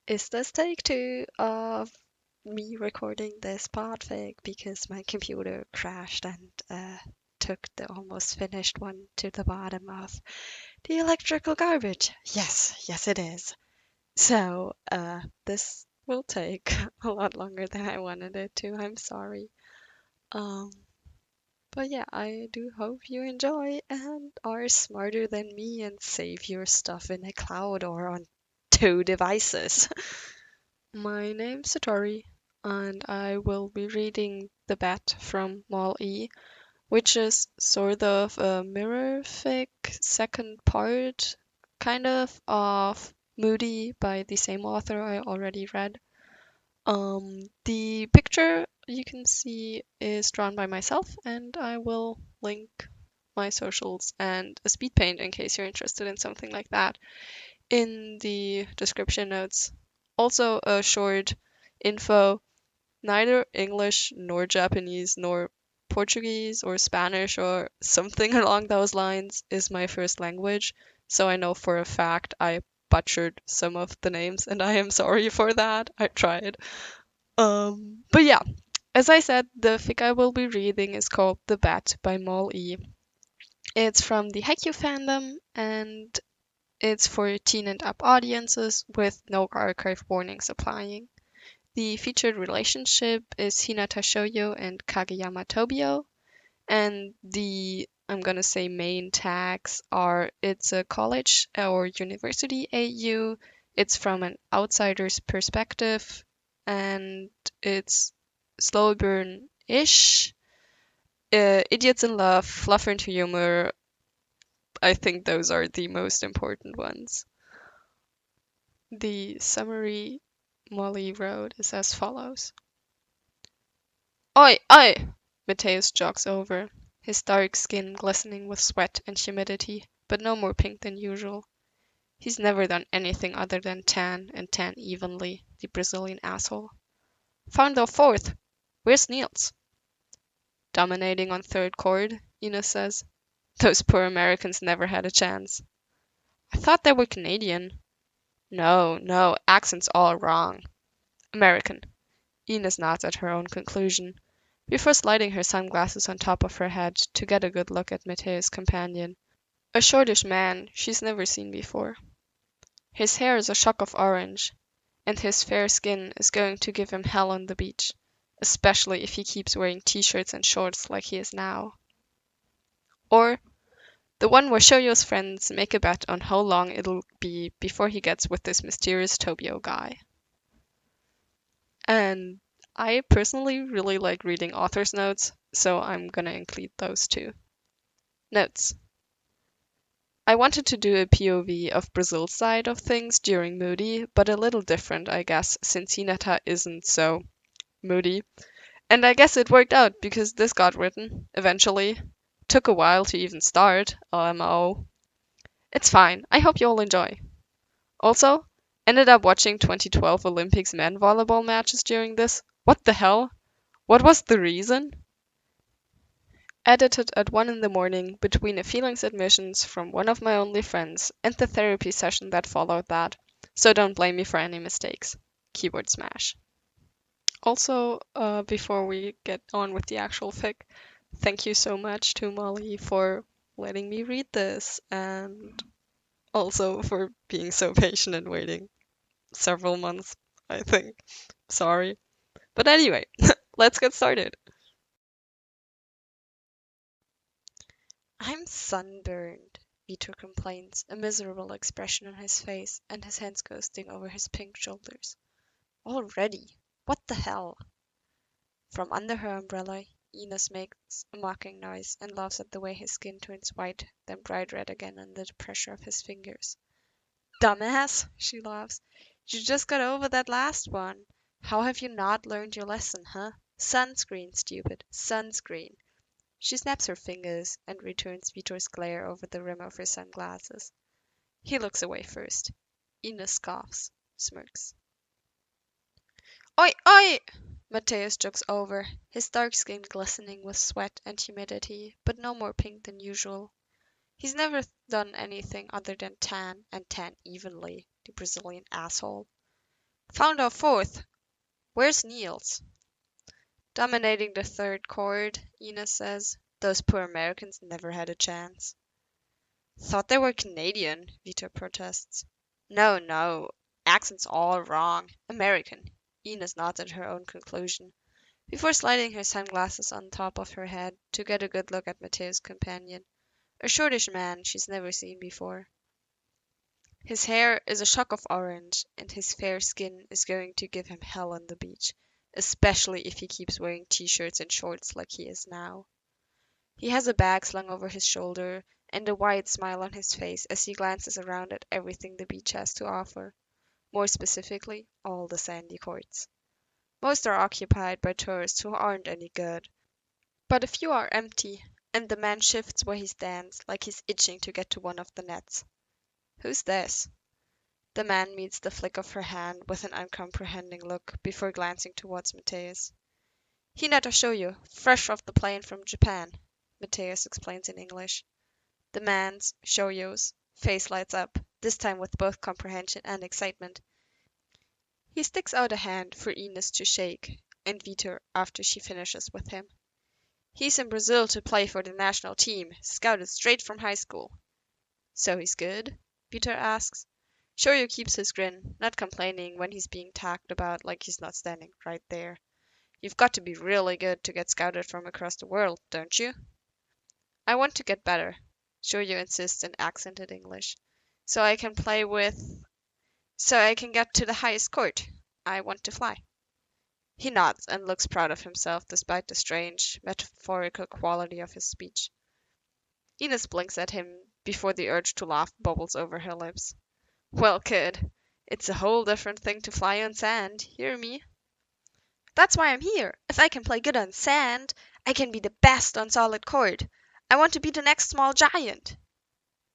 Is this take two of me recording this podfic because my computer crashed and took the almost finished one to the bottom of the electrical garbage? Yes, it is. So, this will take a lot longer than I wanted it to. I'm sorry. Um, but yeah, I do hope you enjoy and are smarter than me and save your stuff in a cloud or on two devices. My name's Satori, and I will be reading The Bat from mollE, which is sort of a mirror fic second part, kind of Moody by the same author I already read. The picture you can see is drawn by myself, and I will link my socials and a speed paint in case you're interested in something like that in the description notes. Also, a short info: neither English nor Japanese nor Portuguese or Spanish or something along those lines is my first language, so I know for a fact I butchered some of the names and I am sorry for that. I tried. But yeah, as I said, the fic I will be reading is called The Bat by mollE. It's from the haikyuu fandom and it's for teen and up audiences with no archive warnings applying. The featured relationship is Hinata Shouyou and Kageyama Tobio, and the I'm gonna say main tags are it's a college or university AU, it's from an outsider's perspective, and it's slow burn-ish. Idiots in love, fluffer into humor. I think those are the most important ones. The summary mollE wrote is as follows. Oi, oi! Mateus jogs over, his dark skin glistening with sweat and humidity, but no more pink than usual. He's never done anything other than tan, and tan evenly, the Brazilian asshole. Found the fourth! Where's Nils? Dominating on third chord, Ines says. Those poor Americans never had a chance. I thought they were Canadian. No, accent's all wrong. American. Ines nods at her own conclusion, before sliding her sunglasses on top of her head to get a good look at Mateus' companion, a shortish man she's never seen before. His hair is a shock of orange, and his fair skin is going to give him hell on the beach, especially if he keeps wearing t-shirts and shorts like he is now. Or the one where Shouyou's friends make a bet on how long it'll be before he gets with this mysterious tobio guy. And I personally really like reading author's notes, so I'm gonna include those too. Notes. I wanted to do a POV of Brazil's side of things during Moody, but a little different, I guess, since Hinata isn't so moody. And I guess it worked out because this got written, eventually. Took a while to even start, LMO. It's fine, I hope you all enjoy. Also, ended up watching 2012 Olympics men volleyball matches during this. What the hell? What was the reason? Edited at 1 in the morning between a feelings admissions from one of my only friends and the therapy session that followed that, so don't blame me for any mistakes. Keyboard smash. Also, before we get on with the actual fic, thank you so much to mollE for letting me read this and also for being so patient and waiting several months, I think. Sorry. But anyway, let's get started. I'm sunburned, Vito complains, a miserable expression on his face and his hands coasting over his pink shoulders. Already? What the hell? From under her umbrella, Ines makes a mocking noise and laughs at the way his skin turns white, then bright red again under the pressure of his fingers. Dumbass, she laughs. You just got over that last one. How have you not learned your lesson, huh? Sunscreen, stupid. Sunscreen. She snaps her fingers and returns Vitor's glare over the rim of her sunglasses. He looks away first. Ines scoffs, smirks. Oi, oi! Mateus jogs over, his dark skin glistening with sweat and humidity, but no more pink than usual. He's never done anything other than tan, and tan evenly, the Brazilian asshole. Found our fourth. Where's Nils? Dominating the third chord, Ines says. Those poor Americans never had a chance. Thought they were Canadian, Vito protests. No, no. Accent's all wrong. American. Ines nods at her own conclusion, before sliding her sunglasses on top of her head to get a good look at Mateus' companion, a shortish man she's never seen before. His hair is a shock of orange, and his fair skin is going to give him hell on the beach, especially if he keeps wearing t-shirts and shorts like he is now. He has a bag slung over his shoulder and a wide smile on his face as he glances around at everything the beach has to offer, more specifically, all the sandy courts. Most are occupied by tourists who aren't any good, but a few are empty, and the man shifts where he stands like he's itching to get to one of the nets. Who's this? The man meets the flick of her hand with an uncomprehending look before glancing towards Mateus. Hinata shouyou, fresh off the plane from Japan, Mateus explains in English. The man's, Shouyou's, face lights up, this time with both comprehension and excitement. He sticks out a hand for Ines to shake, and Vito after she finishes with him. He's in Brazil to play for the national team, scouted straight from high school. So he's good? Vito asks. Shouyou keeps his grin, not complaining when he's being talked about like he's not standing right there. You've got to be really good to get scouted from across the world, don't you? I want to get better, Shouyou insists in accented English. So I can play with... So I can get to the highest court. I want to fly. He nods and looks proud of himself despite the strange, metaphorical quality of his speech. Ines blinks at him before the urge to laugh bubbles over her lips. Well, kid, it's a whole different thing to fly on sand, hear me? That's why I'm here. If I can play good on sand, I can be the best on solid court. I want to be the next small giant.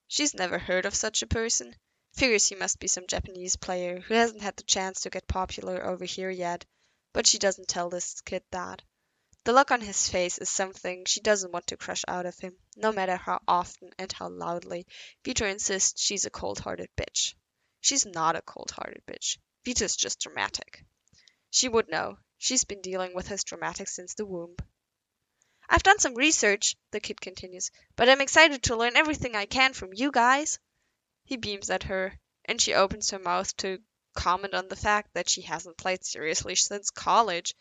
She's never heard of such a person. Figures he must be some Japanese player who hasn't had the chance to get popular over here yet, but she doesn't tell this kid that. The look on his face is something she doesn't want to crush out of him, no matter how often and how loudly Vito insists she's a cold-hearted bitch. She's not a cold-hearted bitch. Vito's just dramatic. She would know. She's been dealing with his dramatics since the womb. I've done some research, the kid continues, but I'm excited to learn everything I can from you guys. He beams at her, and she opens her mouth to comment on the fact that she hasn't played seriously since college.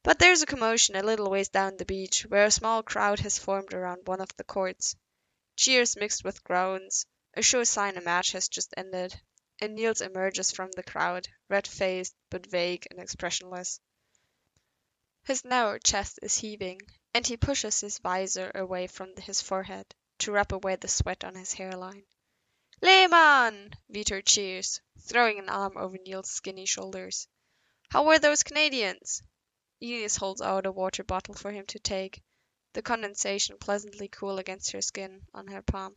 But there's a commotion a little ways down the beach, where a small crowd has formed around one of the courts. Cheers mixed with groans, a sure sign a match has just ended, and Nils emerges from the crowd, red-faced but vague and expressionless. His narrow chest is heaving, and he pushes his visor away from his forehead to rub away the sweat on his hairline. Lehmann! Vito cheers, throwing an arm over Nils' skinny shoulders. How were those Canadians? Ines holds out a water bottle for him to take, the condensation pleasantly cool against her skin on her palm.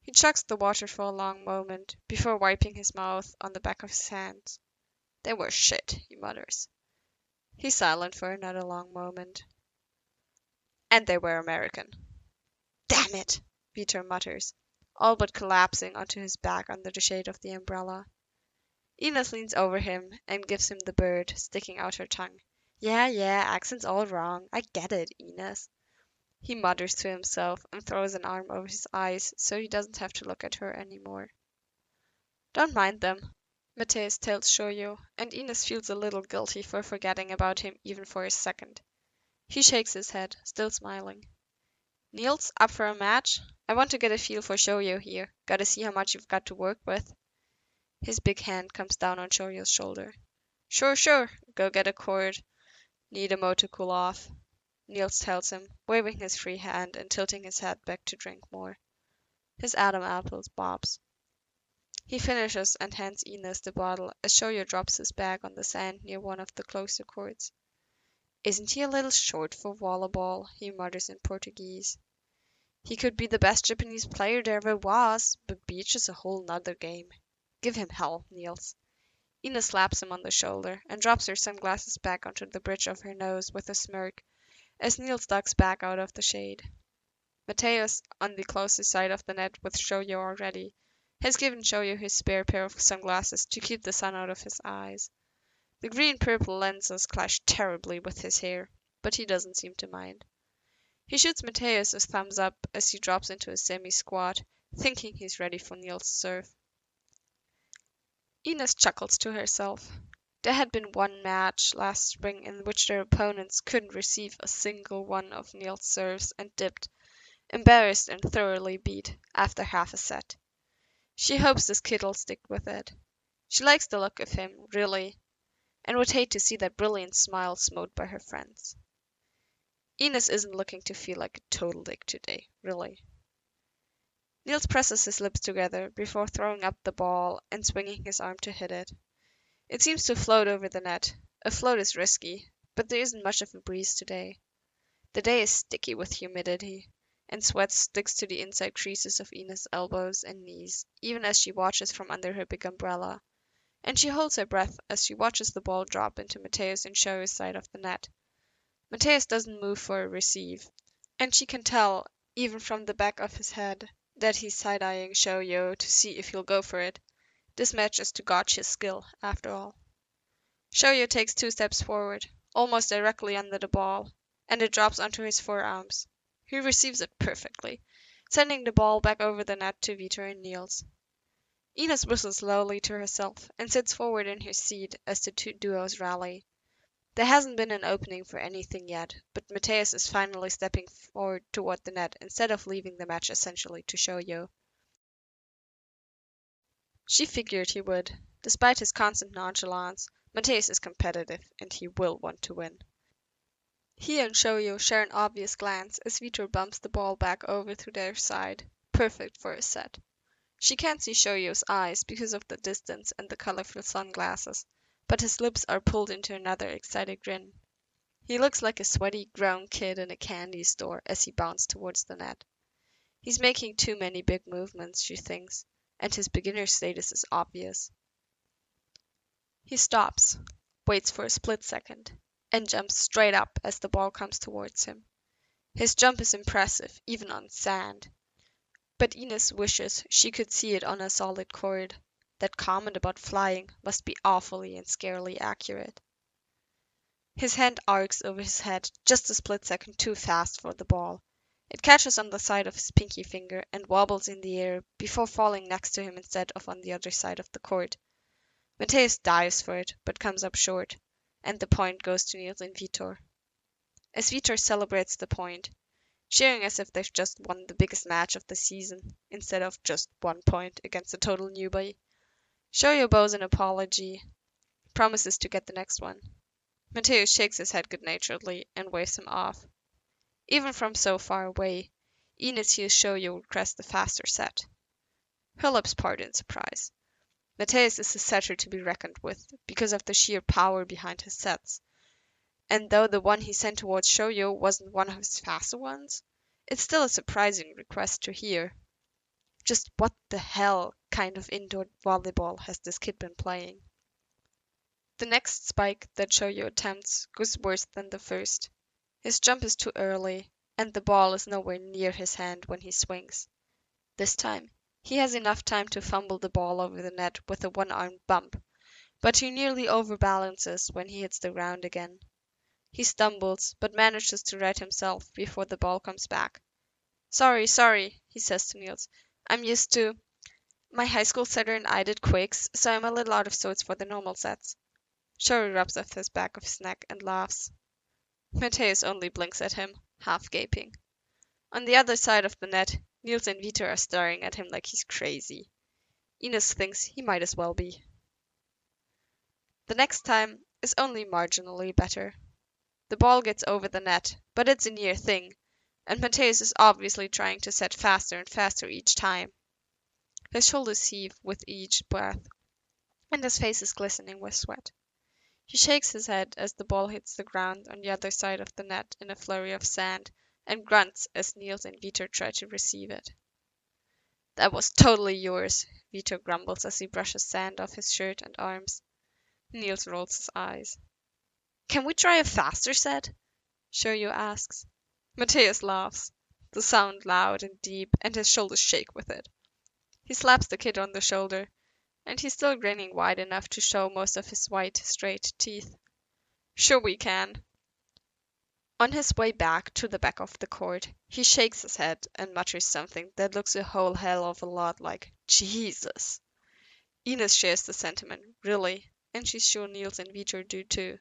He chugs the water for a long moment, before wiping his mouth on the back of his hands. They were shit, he mutters. He's silent for another long moment. And they were American. Damn it, Vito mutters, all but collapsing onto his back under the shade of the umbrella. Ines leans over him and gives him the bird, sticking out her tongue. Yeah, accent's all wrong. I get it, Ines. He mutters to himself and throws an arm over his eyes so he doesn't have to look at her anymore. Don't mind them, Mateus tells Shouyou, and Ines feels a little guilty for forgetting about him even for a second. He shakes his head, still smiling. Nils, up for a match? I want to get a feel for Shouyou here. Gotta see how much you've got to work with. His big hand comes down on Shouyou's shoulder. Sure. Go get a cord. Need a mo to cool off, Nils tells him, waving his free hand and tilting his head back to drink more. His Adam apples bobs. He finishes and hands Ines the bottle as Shouyou drops his bag on the sand near one of the closer courts. Isn't he a little short for volleyball? He mutters in Portuguese. He could be the best Japanese player there ever was, but beach is a whole nother game. Give him hell, Nils. Ines slaps him on the shoulder and drops her sunglasses back onto the bridge of her nose with a smirk as Nils ducks back out of the shade. Mateus, on the closer side of the net with Shouyou already, has given Shoyu his spare pair of sunglasses to keep the sun out of his eyes. The green-purple lenses clash terribly with his hair, but he doesn't seem to mind. He shoots Mateus a thumbs up as he drops into a semi-squat, thinking he's ready for Nils' serve. Ines chuckles to herself. There had been one match last spring in which their opponents couldn't receive a single one of Nils' serves and dipped, embarrassed and thoroughly beat, after half a set. She hopes this kid'll stick with it. She likes the look of him, really, and would hate to see that brilliant smile smote by her friends. Ines isn't looking to feel like a total dick today, really. Nils presses his lips together before throwing up the ball and swinging his arm to hit it. It seems to float over the net. A float is risky, but there isn't much of a breeze today. The day is sticky with humidity, and sweat sticks to the inside creases of Ines' elbows and knees, even as she watches from under her big umbrella. And she holds her breath as she watches the ball drop into Mateus and Shoyu's side of the net. Mateus doesn't move for a receive, and she can tell, even from the back of his head, that he's side-eyeing Shoyu to see if he'll go for it. This match is to gauge his skill, after all. Shoyu takes 2 steps forward, almost directly under the ball, and it drops onto his forearms. He receives it perfectly, sending the ball back over the net to Vitor and Nils. Ines whistles slowly to herself and sits forward in her seat as the two duos rally. There hasn't been an opening for anything yet, but Mateus is finally stepping forward toward the net instead of leaving the match essentially to Shoyu. She figured he would. Despite his constant nonchalance, Mateus is competitive and he will want to win. He and Shoyu share an obvious glance as Vitor bumps the ball back over to their side, perfect for a set. She can't see Shoyu's eyes because of the distance and the colorful sunglasses, but his lips are pulled into another excited grin. He looks like a sweaty, grown kid in a candy store as he bounces towards the net. He's making too many big movements, she thinks, and his beginner status is obvious. He stops, waits for a split second, and jumps straight up as the ball comes towards him. His jump is impressive, even on sand. But Ines wishes she could see it on a solid court. That comment about flying must be awfully and scarily accurate. His hand arcs over his head just a split second too fast for the ball. It catches on the side of his pinky finger and wobbles in the air before falling next to him instead of on the other side of the court. Mateus dives for it, but comes up short, and the point goes to Nils and Vitor. As Vitor celebrates the point, cheering as if they've just won the biggest match of the season, instead of just 1 point against a total newbie, Shoyu bows an apology, promises to get the next one. Mateus shakes his head good-naturedly and waves him off. Even from so far away, Ines hears Shoyu request the faster set. Her lips part in surprise. Mateus is a setter to be reckoned with because of the sheer power behind his sets. And though the one he sent towards Shoyu wasn't one of his faster ones, it's still a surprising request to hear. Just what the hell kind of indoor volleyball has this kid been playing? The next spike that Shoyu attempts goes worse than the first. His jump is too early, and the ball is nowhere near his hand when he swings. This time, he has enough time to fumble the ball over the net with a one-armed bump, but he nearly overbalances when he hits the ground again. He stumbles, but manages to right himself before the ball comes back. Sorry, he says to Nils. I'm used to... My high school setter and I did quicks, so I'm a little out of sorts for the normal sets. Shoyu rubs off the back of his neck and laughs. Mateus only blinks at him, half gaping. On the other side of the net, Nils and Vitor are staring at him like he's crazy. Ines thinks he might as well be. The next time is only marginally better. The ball gets over the net, but it's a near thing, and Mateus is obviously trying to set faster and faster each time. His shoulders heave with each breath, and his face is glistening with sweat. He shakes his head as the ball hits the ground on the other side of the net in a flurry of sand, and grunts as Nils and Vitor try to receive it. That was totally yours, Vitor grumbles as he brushes sand off his shirt and arms. Nils rolls his eyes. Can we try a faster set? Shoyu asks. Mateus laughs, the sound loud and deep, and his shoulders shake with it. He slaps the kid on the shoulder, and he's still grinning wide enough to show most of his white, straight teeth. Sure we can. On his way back to the back of the court, he shakes his head and mutters something that looks a whole hell of a lot like Jesus. Ines shares the sentiment, really, and she's sure Nils and Vitor do too.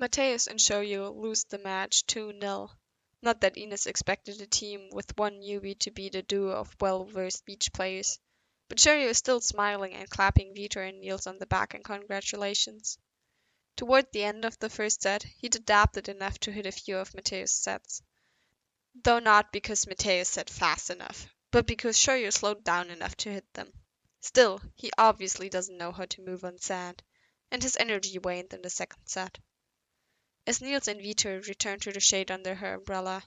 Mateus and shouyou lose the match 2-0. Not that Ines expected a team with one newbie to be the duo of well-versed beach players, but shouyou is still smiling and clapping Vitor and Nils on the back in congratulations. Toward the end of the first set, he'd adapted enough to hit a few of Mateus' sets, though not because Mateus set fast enough, but because shouyou slowed down enough to hit them. Still, he obviously doesn't know how to move on sand, and his energy waned in the second set. As Nils and Vitor return to the shade under her umbrella,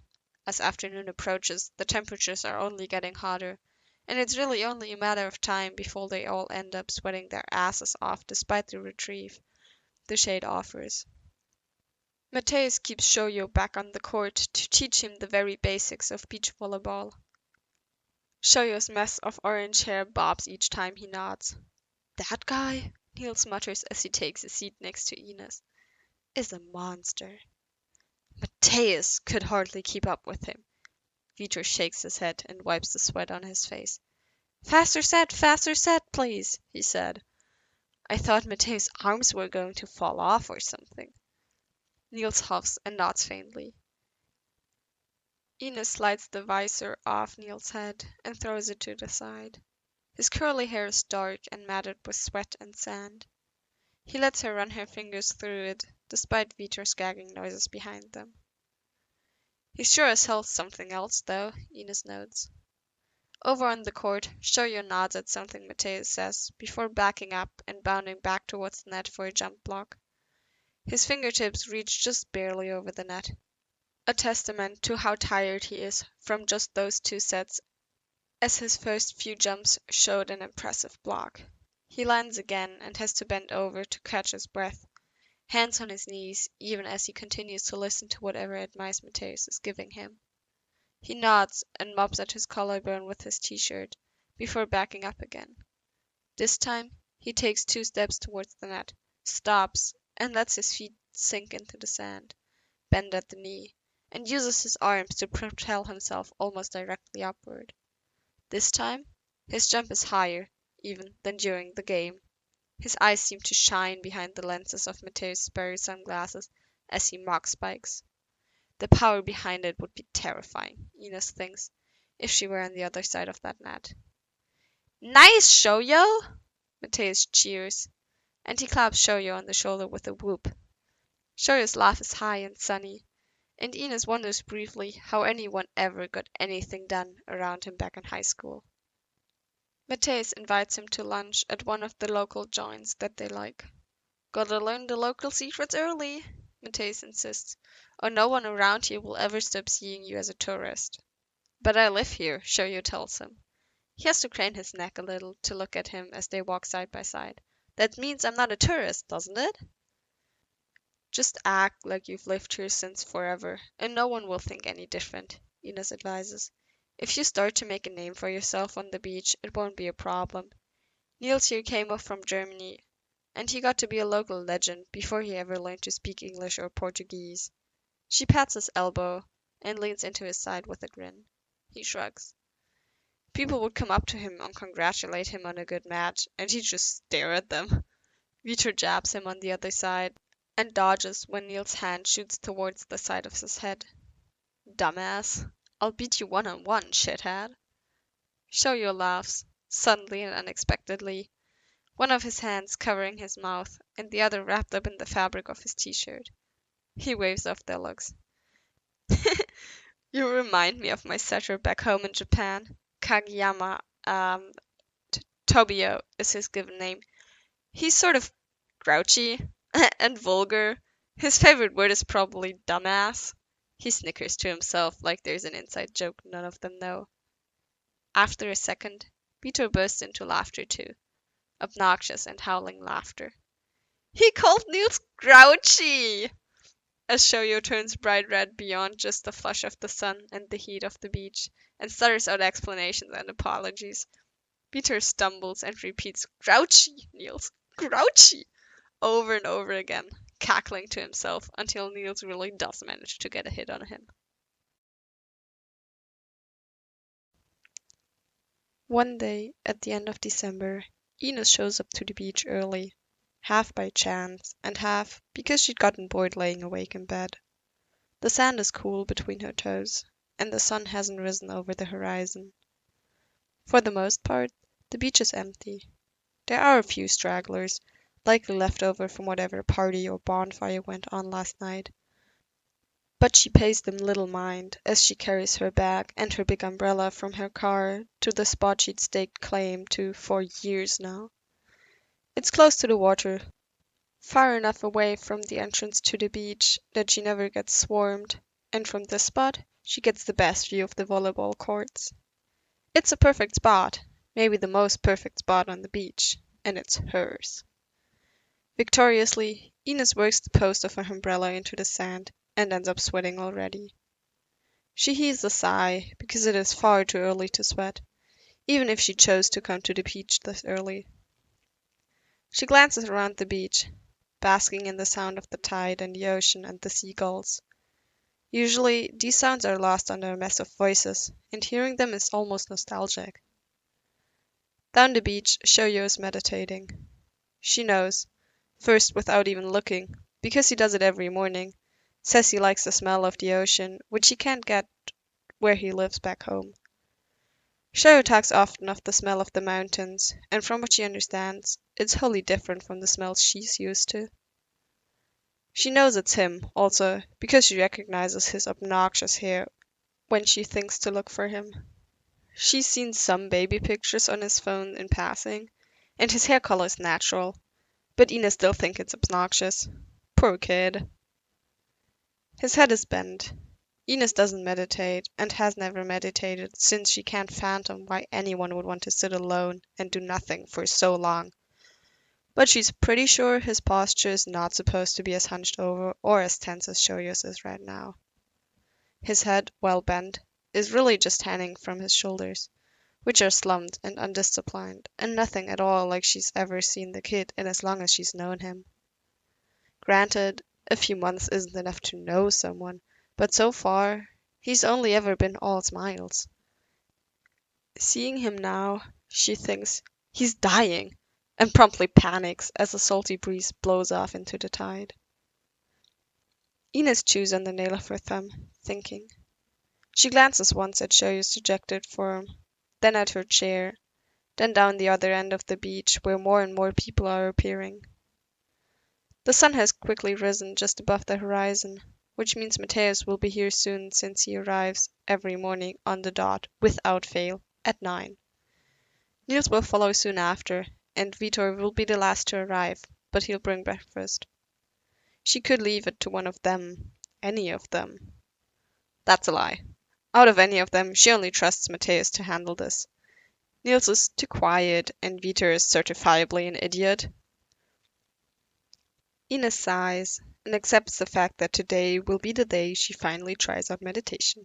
as afternoon approaches, the temperatures are only getting hotter, and it's really only a matter of time before they all end up sweating their asses off despite the reprieve the shade offers. Mateus keeps shouyou back on the court to teach him the very basics of beach volleyball. Shoyou's mess of orange hair bobs each time he nods. That guy, Nils mutters as he takes a seat next to Ines, is a monster. Mateus could hardly keep up with him. Vitor shakes his head and wipes the sweat on his face. Faster set, please, he said. I thought Mateus' arms were going to fall off or something. Nils huffs and nods faintly. Ines slides the visor off Nils' head and throws it to the side. His curly hair is dark and matted with sweat and sand. He lets her run her fingers through it, despite Vitor's gagging noises behind them. He's sure as hell's something else, though, Ines notes. Over on the court, shouyou nods at something Mateus says, before backing up and bounding back towards the net for a jump block. His fingertips reach just barely over the net, a testament to how tired he is from just those 2 sets, as his first few jumps showed an impressive block. He lands again and has to bend over to catch his breath, hands on his knees, even as he continues to listen to whatever advice Mateus is giving him. He nods and mops at his collarbone with his t-shirt, before backing up again. This time, he takes 2 steps towards the net, stops, and lets his feet sink into the sand, bend at the knee, and uses his arms to propel himself almost directly upward. This time, his jump is higher, even, than during the game. His eyes seem to shine behind the lenses of Mateus' Sperry sunglasses as he mock spikes. The power behind it would be terrifying, Ines thinks, if she were on the other side of that net. Nice, shouyou! Mateus cheers, and he claps shouyou on the shoulder with a whoop. Shoyou's laugh is high and sunny, and Ines wonders briefly how anyone ever got anything done around him back in high school. Mateus invites him to lunch at one of the local joints that they like. Gotta learn the local secrets early, Mateus insists, or no one around here will ever stop seeing you as a tourist. But I live here, shouyou tells him. He has to crane his neck a little to look at him as they walk side by side. That means I'm not a tourist, doesn't it? Just act like you've lived here since forever, and no one will think any different, Ines advises. If you start to make a name for yourself on the beach, it won't be a problem. Nils here came up from Germany, and he got to be a local legend before he ever learned to speak English or Portuguese. She pats his elbow and leans into his side with a grin. He shrugs. People would come up to him and congratulate him on a good match, and he'd just stare at them. Vitor jabs him on the other side and dodges when Nils' hand shoots towards the side of his head. Dumbass. I'll beat you one-on-one, shithead. Shouyou laughs, suddenly and unexpectedly, one of his hands covering his mouth and the other wrapped up in the fabric of his t-shirt. He waves off their looks. You remind me of my setter back home in Japan. KageHina, Tobio is his given name. He's sort of grouchy and vulgar. His favorite word is probably dumbass. He snickers to himself like there's an inside joke none of them know. After a second, Vitor bursts into laughter too. Obnoxious and howling laughter. He called Nils grouchy! as shouyou turns bright red beyond just the flush of the sun and the heat of the beach, and stutters out explanations and apologies. Peter stumbles and repeats, "Grouchy, Niels, grouchy," over and over again, cackling to himself until Niels really does manage to get a hit on him. One day, at the end of December, Ines shows up to the beach early, half by chance, and half because she'd gotten bored laying awake in bed. The sand is cool between her toes, and the sun hasn't risen over the horizon. For the most part, the beach is empty. There are a few stragglers, likely left over from whatever party or bonfire went on last night, but she pays them little mind as she carries her bag and her big umbrella from her car to the spot she'd staked claim to for years now. It's close to the water, far enough away from the entrance to the beach that she never gets swarmed, and from this spot she gets the best view of the volleyball courts. It's a perfect spot, maybe the most perfect spot on the beach, and it's hers. Victoriously, Ines works the post of her umbrella into the sand and ends up sweating already. She heaves a sigh because it is far too early to sweat, even if she chose to come to the beach this early. She glances around the beach, basking in the sound of the tide and the ocean and the seagulls. Usually, these sounds are lost under a mess of voices, and hearing them is almost nostalgic. Down the beach, shouyou is meditating. She knows, first without even looking, because he does it every morning, says he likes the smell of the ocean, which he can't get where he lives back home. Shouyou talks often of the smell of the mountains, and from what she understands, it's wholly different from the smells she's used to. She knows it's him, also, because she recognizes his obnoxious hair when she thinks to look for him. She's seen some baby pictures on his phone in passing, and his hair color is natural, but Ines still thinks it's obnoxious. Poor kid. His head is bent. Ines doesn't meditate, and has never meditated since she can't fathom why anyone would want to sit alone and do nothing for so long. But she's pretty sure his posture is not supposed to be as hunched over or as tense as Shoyo's is right now. His head, well bent, is really just hanging from his shoulders, which are slumped and undisciplined, and nothing at all like she's ever seen the kid in as long as she's known him. Granted, a few months isn't enough to know someone, but so far, he's only ever been all smiles. Seeing him now, she thinks, he's dying, and promptly panics as a salty breeze blows off into the tide. Ines chews on the nail of her thumb, thinking. She glances once at Shoyo's dejected form, then at her chair, then down the other end of the beach where more and more people are appearing. The sun has quickly risen just above the horizon, which means Mateus will be here soon since he arrives every morning on the dot, without fail, at 9. Nils will follow soon after, and Vitor will be the last to arrive, but he'll bring breakfast. She could leave it to one of them, any of them. That's a lie. Out of any of them, she only trusts Mateus to handle this. Nils is too quiet, and Vitor is certifiably an idiot. Ines sighs and accepts the fact that today will be the day she finally tries out meditation.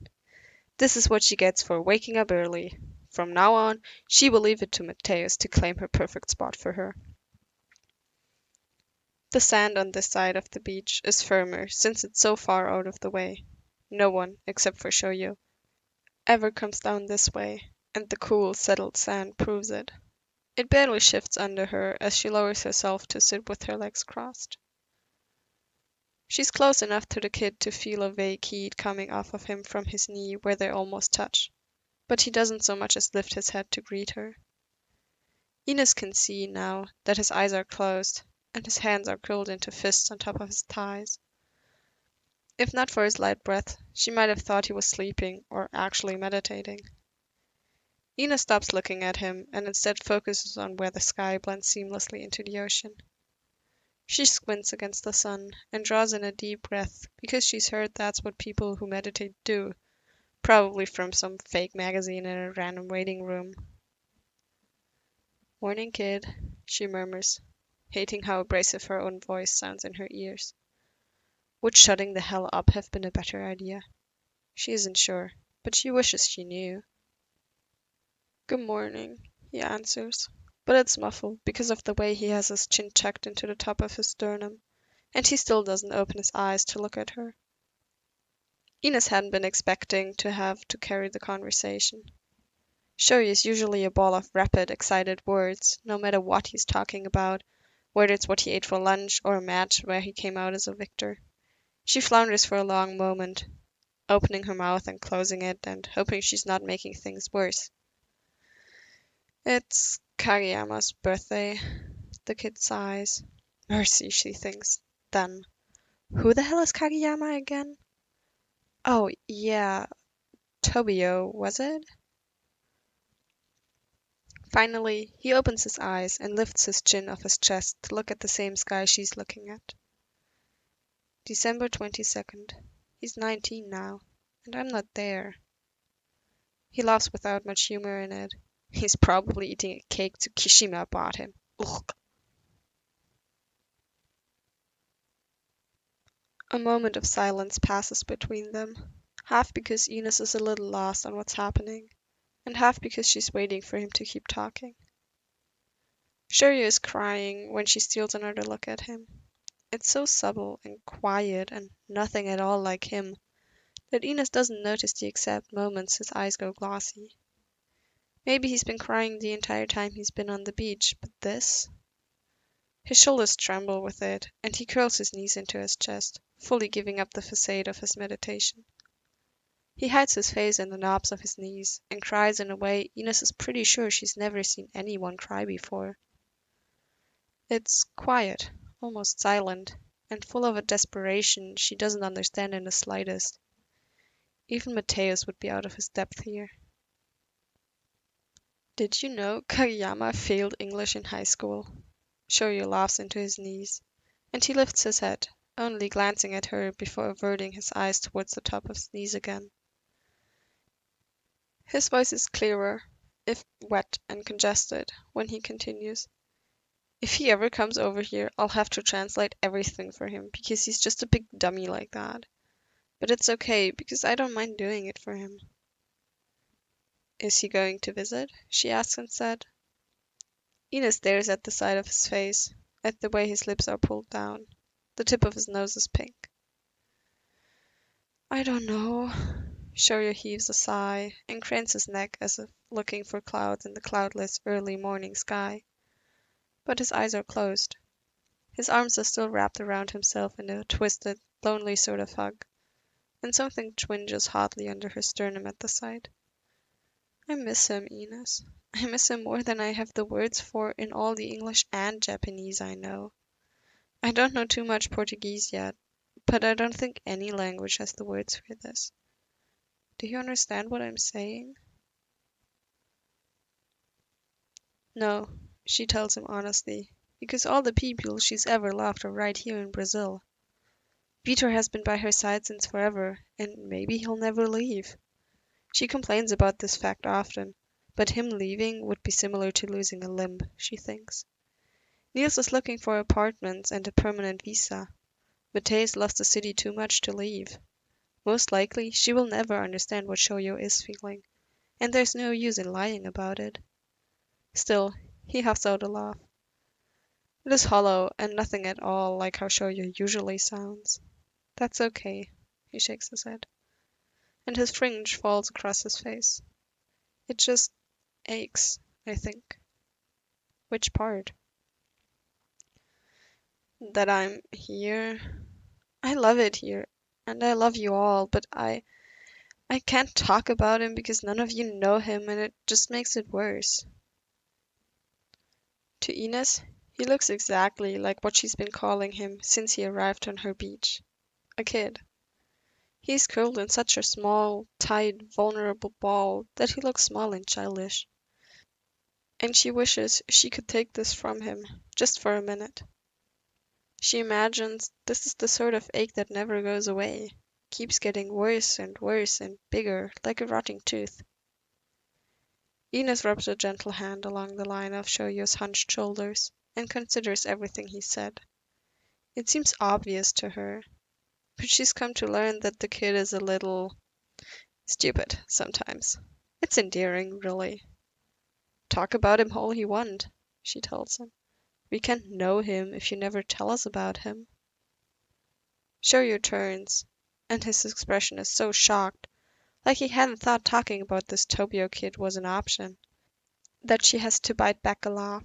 This is what she gets for waking up early. From now on, she will leave it to Mateus to claim her perfect spot for her. The sand on this side of the beach is firmer since it's so far out of the way. No one, except for Shouyou, ever comes down this way, and the cool, settled sand proves it. It barely shifts under her as she lowers herself to sit with her legs crossed. She's close enough to the kid to feel a vague heat coming off of him from his knee where they almost touch, but he doesn't so much as lift his head to greet her. Ines can see now that his eyes are closed and his hands are curled into fists on top of his thighs. If not for his light breath, she might have thought he was sleeping or actually meditating. Ines stops looking at him and instead focuses on where the sky blends seamlessly into the ocean. She squints against the sun and draws in a deep breath because she's heard that's what people who meditate do, probably from some fake magazine in a random waiting room. Morning, kid, she murmurs, hating how abrasive her own voice sounds in her ears. Would shutting the hell up have been a better idea? She isn't sure, but she wishes she knew. Good morning, he answers, but it's muffled because of the way he has his chin tucked into the top of his sternum, and he still doesn't open his eyes to look at her. Ines hadn't been expecting to have to carry the conversation. Shouyou is usually a ball of rapid, excited words, no matter what he's talking about, whether it's what he ate for lunch or a match where he came out as a victor. She flounders for a long moment, opening her mouth and closing it and hoping she's not making things worse. It's Kageyama's birthday, the kid sighs. Mercy, she thinks. Then, who the hell is Kageyama again? Oh, yeah, Tobio, was it? Finally, he opens his eyes and lifts his chin off his chest to look at the same sky she's looking at. December 22nd. He's 19 now, and I'm not there. He laughs without much humor in it. He's probably eating a cake Tsukishima bought him. Ugh. A moment of silence passes between them, half because Ines is a little lost on what's happening, and half because she's waiting for him to keep talking. Shouyou is crying when she steals another look at him. It's so subtle and quiet and nothing at all like him that Ines doesn't notice the exact moments his eyes go glossy. Maybe he's been crying the entire time he's been on the beach, but this? His shoulders tremble with it, and he curls his knees into his chest, fully giving up the facade of his meditation. He hides his face in the knobs of his knees, and cries in a way Ines is pretty sure she's never seen anyone cry before. It's quiet, almost silent, and full of a desperation she doesn't understand in the slightest. Even Mateus would be out of his depth here. Did you know Kageyama failed English in high school? Shouyou laughs into his knees, and he lifts his head, only glancing at her before averting his eyes towards the top of his knees again. His voice is clearer, if wet and congested, when he continues. If he ever comes over here, I'll have to translate everything for him, because he's just a big dummy like that. But it's okay, because I don't mind doing it for him. Is he going to visit? She asks instead. Ines stares at the side of his face, at the way his lips are pulled down. The tip of his nose is pink. I don't know. Shouyou heaves a sigh and cranes his neck as if looking for clouds in the cloudless early morning sky. But his eyes are closed. His arms are still wrapped around himself in a twisted, lonely sort of hug, and something twinges hotly under her sternum at the sight. I miss him, Ines. I miss him more than I have the words for in all the English and Japanese I know. I don't know too much Portuguese yet, but I don't think any language has the words for this. Do you understand what I'm saying? No, she tells him honestly, because all the people she's ever loved are right here in Brazil. Vitor has been by her side since forever, and maybe he'll never leave. She complains about this fact often, but him leaving would be similar to losing a limb, she thinks. Nils is looking for apartments and a permanent visa. Mateus loves the city too much to leave. Most likely, she will never understand what Shouyou is feeling, and there's no use in lying about it. Still, he huffs out a laugh. It is hollow and nothing at all like how Shouyou usually sounds. That's okay, he shakes his head, and his fringe falls across his face. It just aches, I think. Which part? That I'm here. I love it here, and I love you all, but I can't talk about him because none of you know him, and it just makes it worse. To Ines, he looks exactly like what she's been calling him since he arrived on her beach. A kid. He's curled in such a small, tight, vulnerable ball that he looks small and childish. And she wishes she could take this from him, just for a minute. She imagines this is the sort of ache that never goes away, keeps getting worse and bigger, like a rotting tooth. Ines rubs a gentle hand along the line of Shouyou's hunched shoulders and considers everything he said. It seems obvious to her. but she's come to learn that the kid is a little stupid sometimes. It's endearing, really. Talk about him all you want, she tells him. We can't know him if you never tell us about him. Shouyou turns, and his expression is so shocked, like he hadn't thought talking about this tobio kid was an option, that she has to bite back a laugh.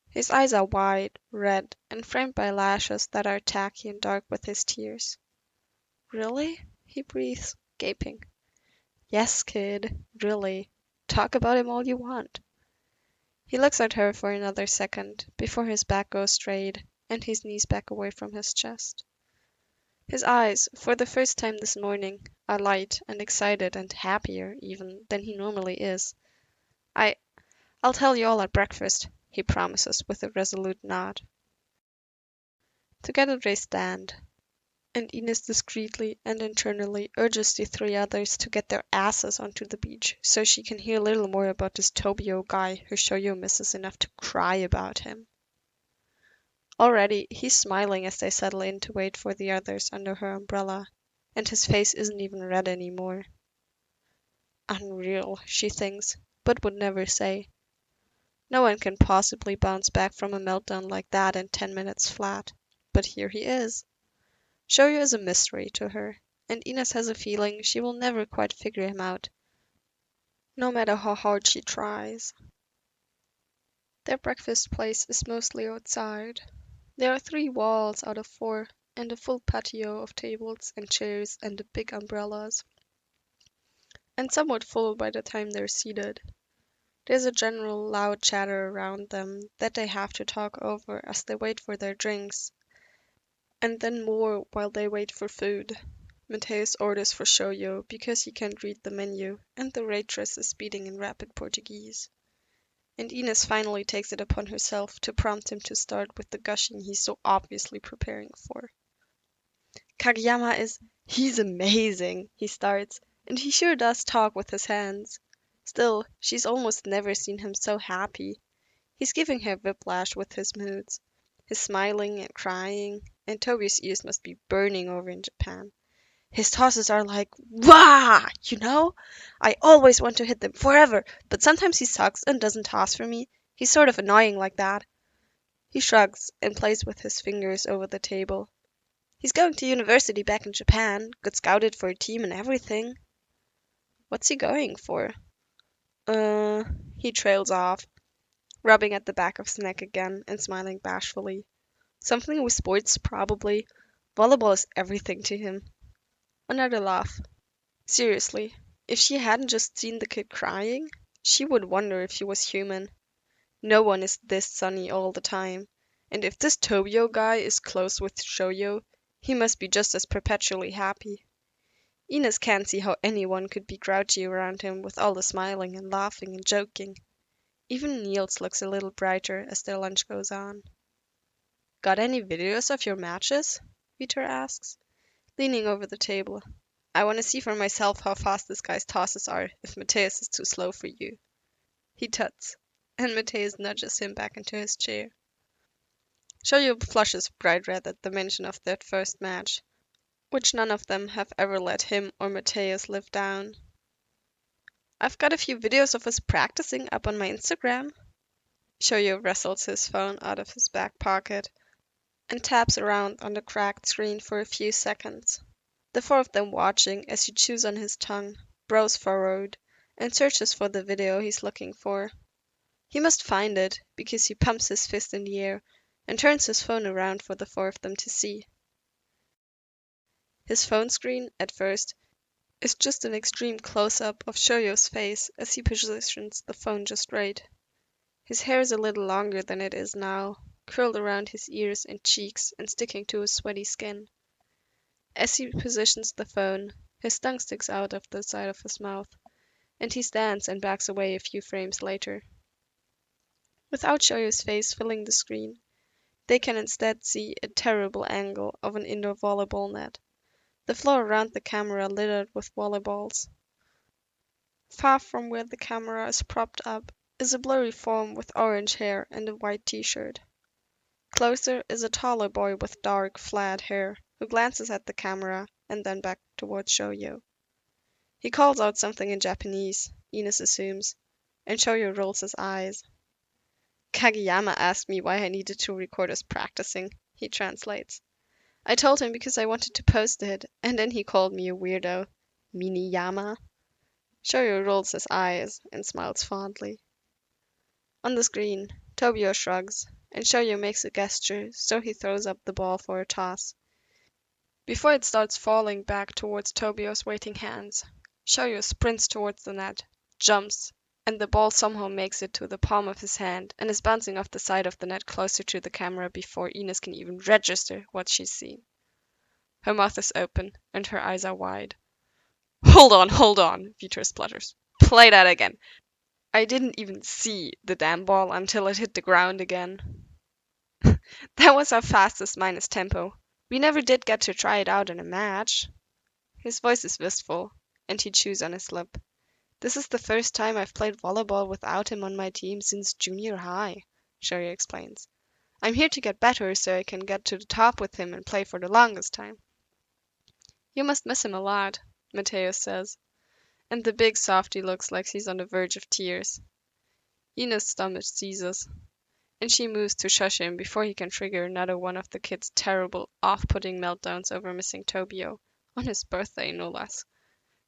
His eyes are wide, red, and framed by lashes that are tacky and dark with his tears. Really? He breathes, gaping. Yes, kid, really. Talk about him all you want. He looks at her for another second, before his back goes straight, and his knees back away from his chest. His eyes, for the first time this morning, are light and excited and happier, even, than he normally is. I'll tell you all at breakfast, he promises with a resolute nod. Together they stand, and Ines discreetly and internally urges the three others to get their asses onto the beach so she can hear a little more about this tobio guy who shouyou misses enough to cry about him. Already, he's smiling as they settle in to wait for the others under her umbrella, and his face isn't even red anymore. Unreal, she thinks, but would never say. No one can possibly bounce back from a meltdown like that in 10 minutes flat, but here he is. Shouyou is a mystery to her, and Ines has a feeling she will never quite figure him out, no matter how hard she tries. Their breakfast place is mostly outside. There are 3 walls out of 4, and a full patio of tables and chairs and the big umbrellas, and somewhat full by the time they're seated. There's a general loud chatter around them that they have to talk over as they wait for their drinks, and then more while they wait for food. Mateus orders for shouyou because he can't read the menu, and the waitress is speaking in rapid Portuguese. And Ines finally takes it upon herself to prompt him to start with the gushing he's so obviously preparing for. He's amazing, he starts, and he sure does talk with his hands. Still, she's almost never seen him so happy. He's giving her whiplash with his moods. His smiling and crying, and Tobio's ears must be burning over in Japan. His tosses are like, wah, you know? I always want to hit them forever, but sometimes he sucks and doesn't toss for me. He's sort of annoying like that. He shrugs and plays with his fingers over the table. He's going to university back in Japan, got scouted for a team and everything. What's he going for? He trails off, rubbing at the back of his neck again and smiling bashfully. Something with sports, probably. Volleyball is everything to him. Another laugh. Seriously, if she hadn't just seen the kid crying, she would wonder if he was human. No one is this sunny all the time, and if this Tobio guy is close with shouyou, he must be just as perpetually happy. Ines can't see how anyone could be grouchy around him with all the smiling and laughing and joking. Even Nils looks a little brighter as their lunch goes on. Got any videos of your matches? Vitor asks, leaning over the table. I want to see for myself how fast this guy's tosses are if Mateus is too slow for you. He tuts, and Mateus nudges him back into his chair. Shouyou flushes bright red at the mention of that first match, which none of them have ever let him or Mateus live down. I've got a few videos of us practicing up on my Instagram. Shouyou wrestles his phone out of his back pocket and taps around on the cracked screen for a few seconds. The 4 of them watching as he chews on his tongue, brows furrowed, and searches for the video he's looking for. He must find it, because he pumps his fist in the air and turns his phone around for the 4 of them to see. His phone screen, at first, is just an extreme close-up of Shouyou's face as he positions the phone just right. His hair is a little longer than it is now, curled around his ears and cheeks and sticking to his sweaty skin. As he positions the phone, his tongue sticks out of the side of his mouth, and he stands and backs away a few frames later. Without Shoyu's face filling the screen, they can instead see a terrible angle of an indoor volleyball net, the floor around the camera littered with volleyballs. Far from where the camera is propped up is a blurry form with orange hair and a white t-shirt. Closer is a taller boy with dark, flat hair, who glances at the camera and then back towards Shouyou. He calls out something in Japanese, Ines assumes, and Shouyou rolls his eyes. Kageyama asked me why I needed to record us practicing, he translates. I told him because I wanted to post it, and then he called me a weirdo. Miniyama? Shoyo rolls his eyes and smiles fondly. On the screen, Tobio shrugs, and Shoyo makes a gesture, so he throws up the ball for a toss. Before it starts falling back towards Tobio's waiting hands, Shoyo sprints towards the net, jumps, and the ball somehow makes it to the palm of his hand and is bouncing off the side of the net closer to the camera before Ines can even register what she's seen. Her mouth is open, and her eyes are wide. Hold on, Vitor splutters. Play that again. I didn't even see the damn ball until it hit the ground again. That was our fastest minus tempo. We never did get to try it out in a match. His voice is wistful, and he chews on his lip. This is the first time I've played volleyball without him on my team since junior high, Sherry explains. I'm here to get better so I can get to the top with him and play for the longest time. You must miss him a lot, Mateus says, and the big softy looks like he's on the verge of tears. Ines' stomach seizes, and she moves to shush him before he can trigger another one of the kid's terrible, off-putting meltdowns over missing Tobio, on his birthday no less.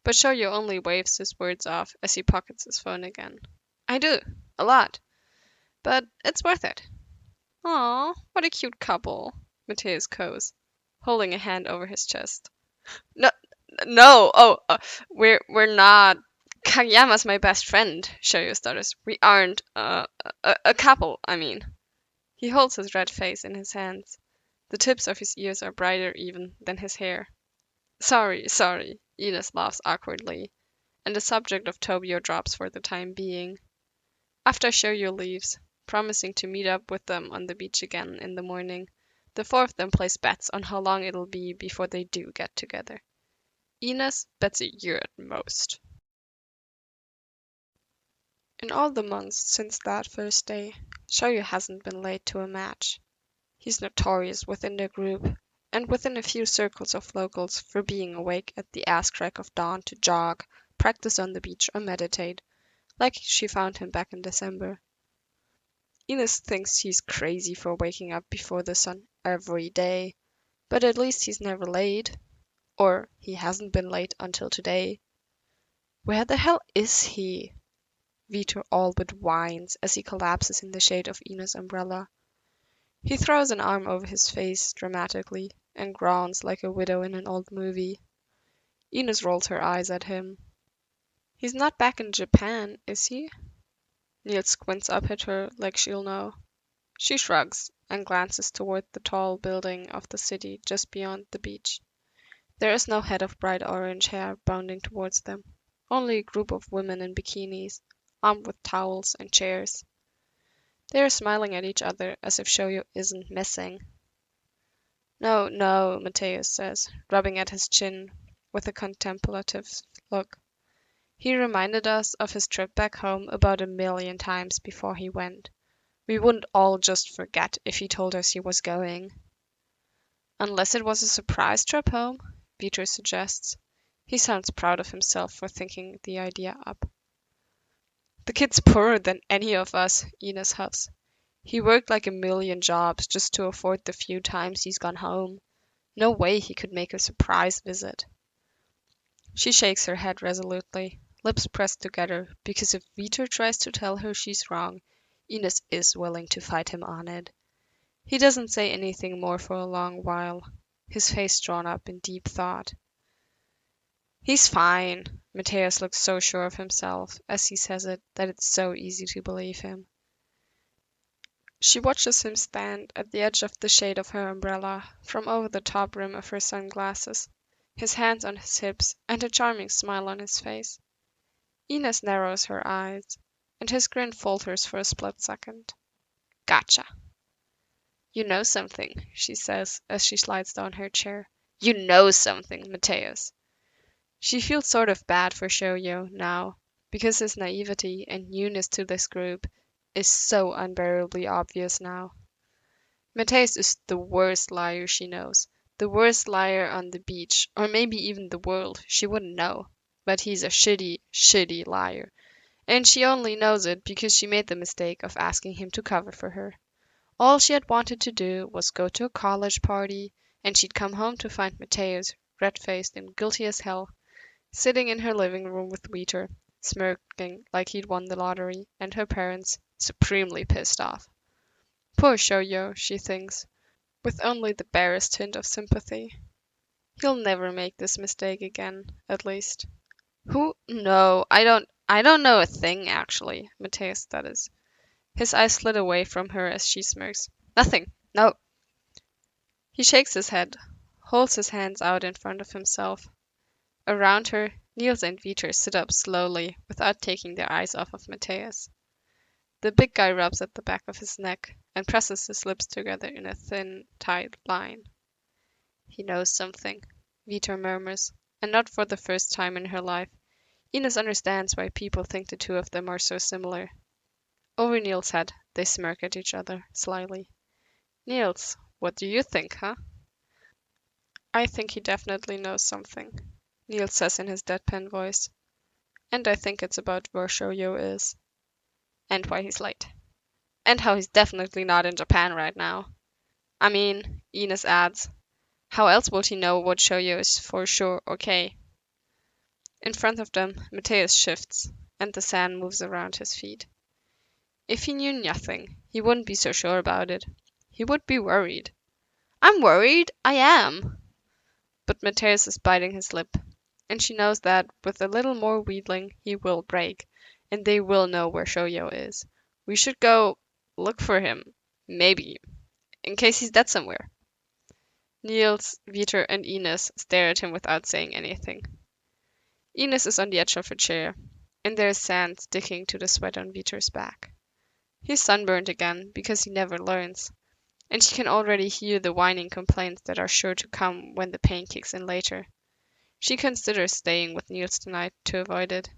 But Shoyo only waves his words off as he pockets his phone again. I do, a lot, but it's worth it. Aw, what a cute couple, Mateus coos, holding a hand over his chest. No, no, we're not. Kageyama's my best friend, Shoyo stutters. We aren't, a couple, I mean. He holds his red face in his hands. The tips of his ears are brighter even than his hair. Sorry, Ines laughs awkwardly, and the subject of Tobio drops for the time being. After Shoyo leaves, promising to meet up with them on the beach again in the morning, the four of them place bets on how long it'll be before they do get together. Ines bets a year at most. In all the months since that first day, Shoyo hasn't been late to a match. He's notorious within their group, and within a few circles of locals, for being awake at the ass crack of dawn to jog, practice on the beach, or meditate, like she found him back in December. Ines thinks he's crazy for waking up before the sun every day, but at least he's never late. Or he hasn't been late until today. Where the hell is he? Vitor all but whines as he collapses in the shade of Ines' umbrella. He throws an arm over his face dramatically and groans like a widow in an old movie. Ines rolls her eyes at him. He's not back in Japan, is he? Nils squints up at her like she'll know. She shrugs and glances toward the tall building of the city just beyond the beach. There is no head of bright orange hair bounding towards them, only a group of women in bikinis, armed with towels and chairs. They are smiling at each other as if Shoyo isn't missing. No, Mateus says, rubbing at his chin with a contemplative look. He reminded us of his trip back home about 1,000,000 times before he went. We wouldn't all just forget if he told us he was going. Unless it was a surprise trip home, Vitor suggests. He sounds proud of himself for thinking the idea up. The kid's poorer than any of us, Ines huffs. He worked like 1,000,000 jobs just to afford the few times he's gone home. No way he could make a surprise visit. She shakes her head resolutely, lips pressed together, because if Vitor tries to tell her she's wrong, Ines is willing to fight him on it. He doesn't say anything more for a long while, his face drawn up in deep thought. He's fine. Mateus looks so sure of himself as he says it that it's so easy to believe him. She watches him stand at the edge of the shade of her umbrella from over the top rim of her sunglasses, his hands on his hips and a charming smile on his face. Ines narrows her eyes, and his grin falters for a split second. Gotcha. You know something, she says as she slides down her chair. You know something, Mateus. She feels sort of bad for Shoyo now, because his naivety and newness to this group is so unbearably obvious now. Mateus is the worst liar she knows, The worst liar on the beach, or maybe even the world, she wouldn't know. But he's a shitty, shitty liar. And she only knows it because she made the mistake of asking him to cover for her. All she had wanted to do was go to a college party, and she'd come home to find Mateus, red-faced and guilty as hell, sitting in her living room with Weter, smirking like he'd won the lottery, and her parents, supremely pissed off. Poor Shouyou, she thinks, with only the barest hint of sympathy. He'll never make this mistake again, at least. Who? No, I don't know a thing, actually. Mateus, that is. His eyes slid away from her as she smirks. Nothing. No. He shakes his head, holds his hands out in front of himself. Around her, Nils and Viter sit up slowly without taking their eyes off of Mateus. The big guy rubs at the back of his neck and presses his lips together in a thin, tight line. He knows something, Viter murmurs, and not for the first time in her life. Ines understands why people think the two of them are so similar. Over Nils' head, they smirk at each other, slyly. Nils, what do you think, huh? I think he definitely knows something, Nils says in his deadpan voice. And I think it's about where Shouyou is. And why he's late. And how he's definitely not in Japan right now. I mean, Ines adds, how else would he know what Shouyou is for sure okay? In front of them, Mateus shifts, and the sand moves around his feet. If he knew nothing, he wouldn't be so sure about it. He would be worried. I'm worried, I am. But Mateus is biting his lip, and she knows that with a little more wheedling he will break, and they will know where Shouyou is. We should go look for him, maybe, in case he's dead somewhere. Nils, Viter, and Ines stare at him without saying anything. Ines is on the edge of her chair, and there is sand sticking to the sweat on Viter's back. He's sunburned again, because he never learns, and she can already hear the whining complaints that are sure to come when the pain kicks in later. She considers staying with Nils tonight to avoid it.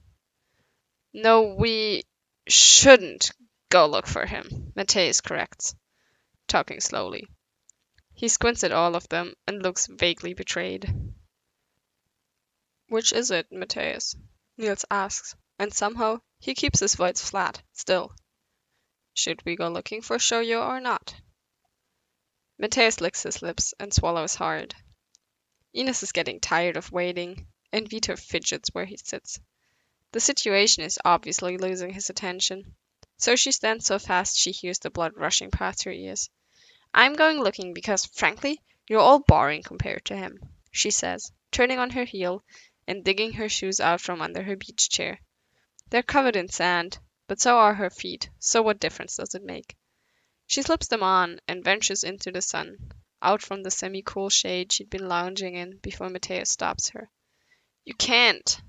No, we shouldn't go look for him, Mateus corrects, talking slowly. He squints at all of them and looks vaguely betrayed. Which is it, Mateus? Nils asks, and somehow he keeps his voice flat, still. Should we go looking for Shouyou or not? Mateus licks his lips and swallows hard. Ines is getting tired of waiting, and Vito fidgets where he sits. The situation is obviously losing his attention, so she stands so fast she hears the blood rushing past her ears. I'm going looking because, frankly, you're all boring compared to him, she says, turning on her heel and digging her shoes out from under her beach chair. They're covered in sand, but so are her feet, so what difference does it make? She slips them on and ventures into the sun, out from the semi-cool shade she'd been lounging in before Mateus stops her. You can't,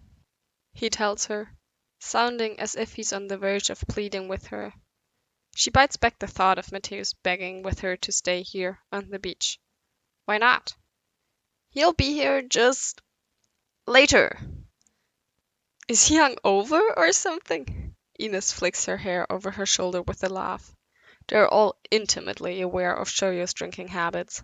he tells her, sounding as if he's on the verge of pleading with her. She bites back the thought of Mateus begging with her to stay here on the beach. Why not? He'll be here just later. Is he hungover or something? Ines flicks her hair over her shoulder with a laugh. They're all intimately aware of Shouyou's drinking habits.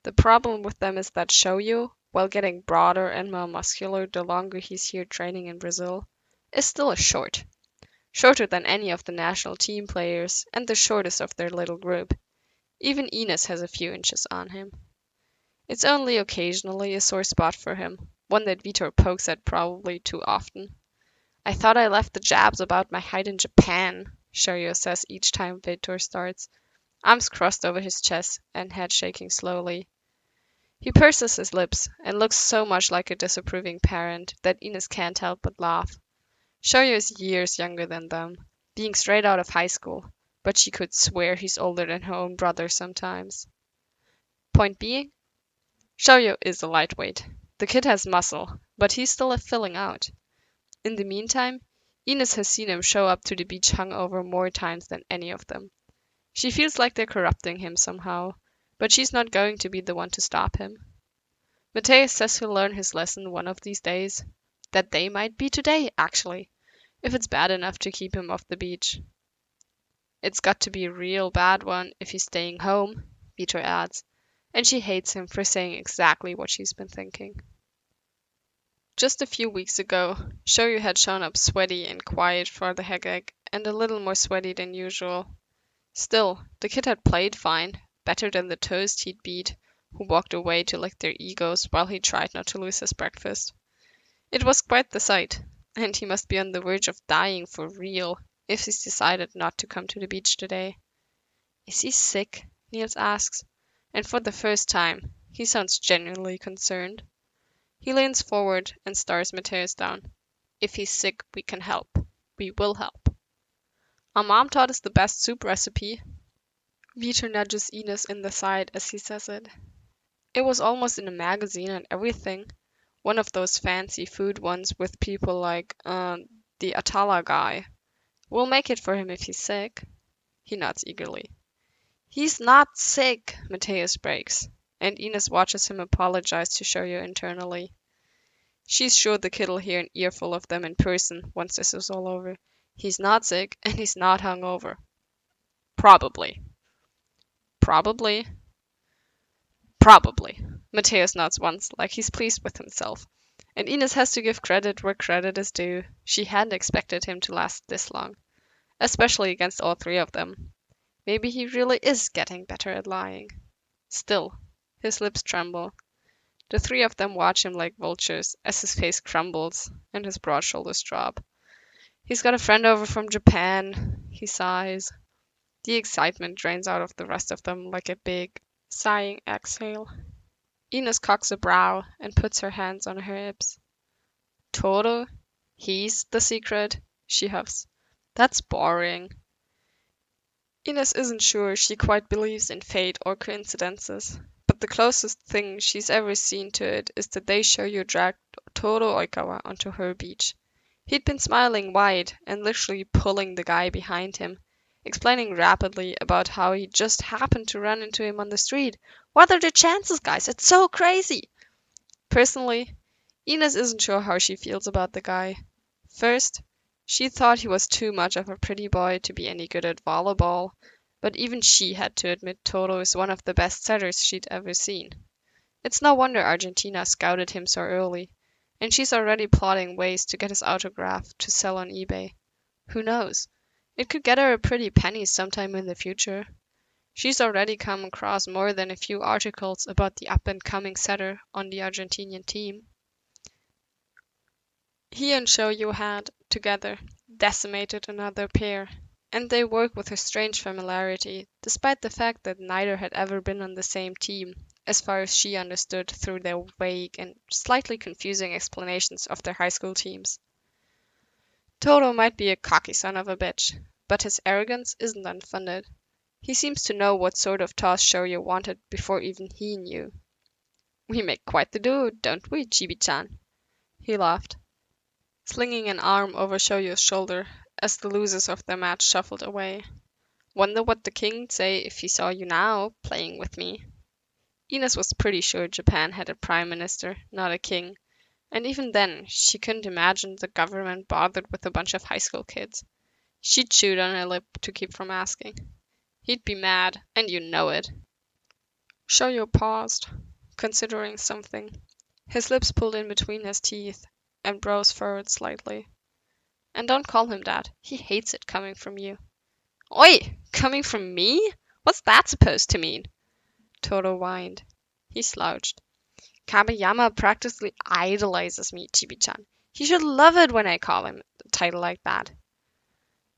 The problem with them is that Shouyou, while getting broader and more muscular the longer he's here training in Brazil, is still a short. Shorter than any of the national team players and the shortest of their little group. Even Ines has a few inches on him. It's only occasionally a sore spot for him, one that Vitor pokes at probably too often. I thought I left the jabs about my height in Japan, Shouyou says each time Vitor starts, arms crossed over his chest and head shaking slowly. He purses his lips and looks so much like a disapproving parent that Ines can't help but laugh. Shouyou is years younger than them, being straight out of high school, but she could swear he's older than her own brother sometimes. Point being, Shouyou is a lightweight. The kid has muscle, but he's still filling out. In the meantime, Ines has seen him show up to the beach hungover more times than any of them. She feels like they're corrupting him somehow, but she's not going to be the one to stop him. Mateus says he'll learn his lesson one of these days. That day might be today, actually, if it's bad enough to keep him off the beach. It's got to be a real bad one if he's staying home, Vitor adds, and she hates him for saying exactly what she's been thinking. Just a few weeks ago, Shoyu had shown up sweaty and quiet for the hagag, and a little more sweaty than usual. Still, the kid had played fine, better than the toast he'd beat, who walked away to lick their egos while he tried not to lose his breakfast. It was quite the sight, and he must be on the verge of dying for real if he's decided not to come to the beach today. Is he sick? Nils asks, and for the first time, he sounds genuinely concerned. He leans forward and stares Mateus down. If he's sick, we can help. We will help. Our mom taught us the best soup recipe. Vito nudges Ines in the side as he says it. It was almost in a magazine and everything. One of those fancy food ones with people like, the Atala guy. We'll make it for him if he's sick. He nods eagerly. He's not sick, Mateus breaks, and Ines watches him apologize to Shoyu internally. She's sure the kid'll hear an earful of them in person once this is all over. He's not sick, and he's not hungover. Probably. Probably. Probably. Mateus nods once, like he's pleased with himself. And Ines has to give credit where credit is due. She hadn't expected him to last this long, especially against all three of them. Maybe he really is getting better at lying. Still, his lips tremble. The three of them watch him like vultures as his face crumbles and his broad shoulders drop. He's got a friend over from Japan, he sighs. The excitement drains out of the rest of them like a big, sighing exhale. Ines cocks a brow and puts her hands on her hips. Toro? He's the secret? She huffs. That's boring. Ines isn't sure she quite believes in fate or coincidences, but the closest thing she's ever seen to it is the day Shoyu dragged Toro Oikawa onto her beach. He'd been smiling wide and literally pulling the guy behind him, explaining rapidly about how he just happened to run into him on the street. What are the chances, guys? It's so crazy! Personally, Ines isn't sure how she feels about the guy. First, she thought he was too much of a pretty boy to be any good at volleyball, but even she had to admit Toro is one of the best setters she'd ever seen. It's no wonder Argentina scouted him so early, and she's already plotting ways to get his autograph to sell on eBay. Who knows? It could get her a pretty penny sometime in the future. She's already come across more than a few articles about the up-and-coming setter on the Argentinian team. He and Shoyu had, together, decimated another pair, and they work with a strange familiarity, despite the fact that neither had ever been on the same team, as far as she understood through their vague and slightly confusing explanations of their high school teams. Toro might be a cocky son of a bitch, but his arrogance isn't unfounded. He seems to know what sort of toss Shoyu wanted before even he knew. We make quite the duo, don't we, Chibi-chan? He laughed, slinging an arm over Shoyu's shoulder as the losers of their match shuffled away. Wonder what the king'd say if he saw you now, playing with me. Ines was pretty sure Japan had a prime minister, not a king, and even then, she couldn't imagine the government bothered with a bunch of high school kids. She chewed on her lip to keep from asking. He'd be mad, and you know it. Shoyu paused, considering something. His lips pulled in between his teeth, and brows furrowed slightly. And don't call him that. He hates it coming from you. Oi! Coming from me? What's that supposed to mean? Toro whined. He slouched. Kabayama practically idolizes me, Chibi-chan. He should love it when I call him a title like that.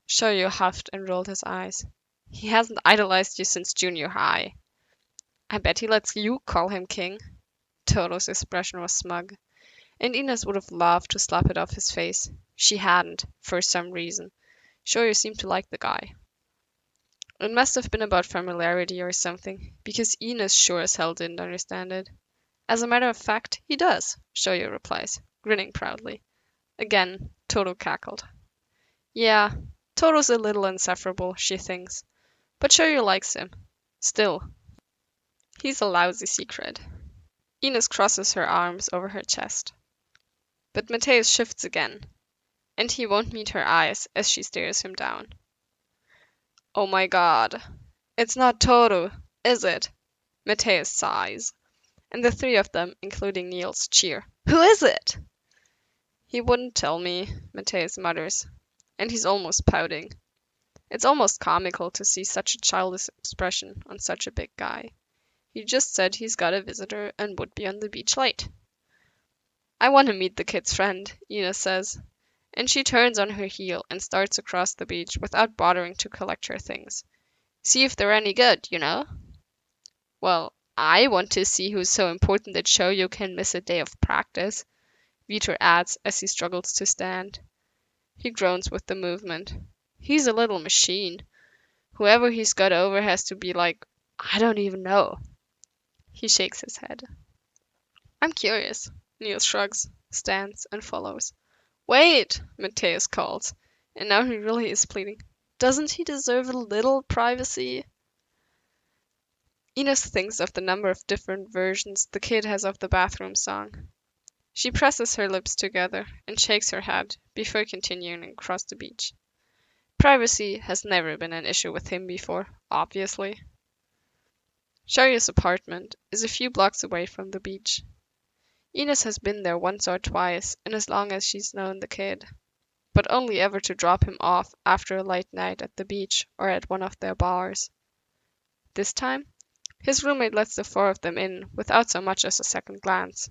Shoyu huffed and rolled his eyes. He hasn't idolized you since junior high. I bet he lets you call him king. Toro's expression was smug, and Ines would have loved to slap it off his face. She hadn't, for some reason. Shoyu seemed to like the guy. It must have been about familiarity or something, because Ines sure as hell didn't understand it. As a matter of fact, he does, Shoyu replies, grinning proudly. Again, Toro cackled. Yeah, Toro's a little insufferable, she thinks, but Shoyu likes him. Still, he's a lousy secret. Ines crosses her arms over her chest. But Mateus shifts again, and he won't meet her eyes as she stares him down. Oh my god, it's not Toro, is it? Mateus sighs, and the three of them, including Nils, cheer. Who is it? He wouldn't tell me, Mateus mutters, and he's almost pouting. It's almost comical to see such a childish expression on such a big guy. He just said he's got a visitor and would be on the beach late. I want to meet the kid's friend, Ines says, and she turns on her heel and starts across the beach without bothering to collect her things. See if they're any good, you know? Well, I want to see who's so important that Shouyou can miss a day of practice, Vitor adds as he struggles to stand. He groans with the movement. He's a little machine. Whoever he's got over has to be like, I don't even know. He shakes his head. I'm curious. Nils shrugs, stands, and follows. Wait, Mateus calls, and now he really is pleading. Doesn't he deserve a little privacy? Ines thinks of the number of different versions the kid has of the bathroom song. She presses her lips together and shakes her head before continuing across the beach. Privacy has never been an issue with him before, obviously. Shouyo's apartment is a few blocks away from the beach. Ines has been there once or twice in as long as she's known the kid, but only ever to drop him off after a late night at the beach or at one of their bars. This time, his roommate lets the four of them in without so much as a second glance.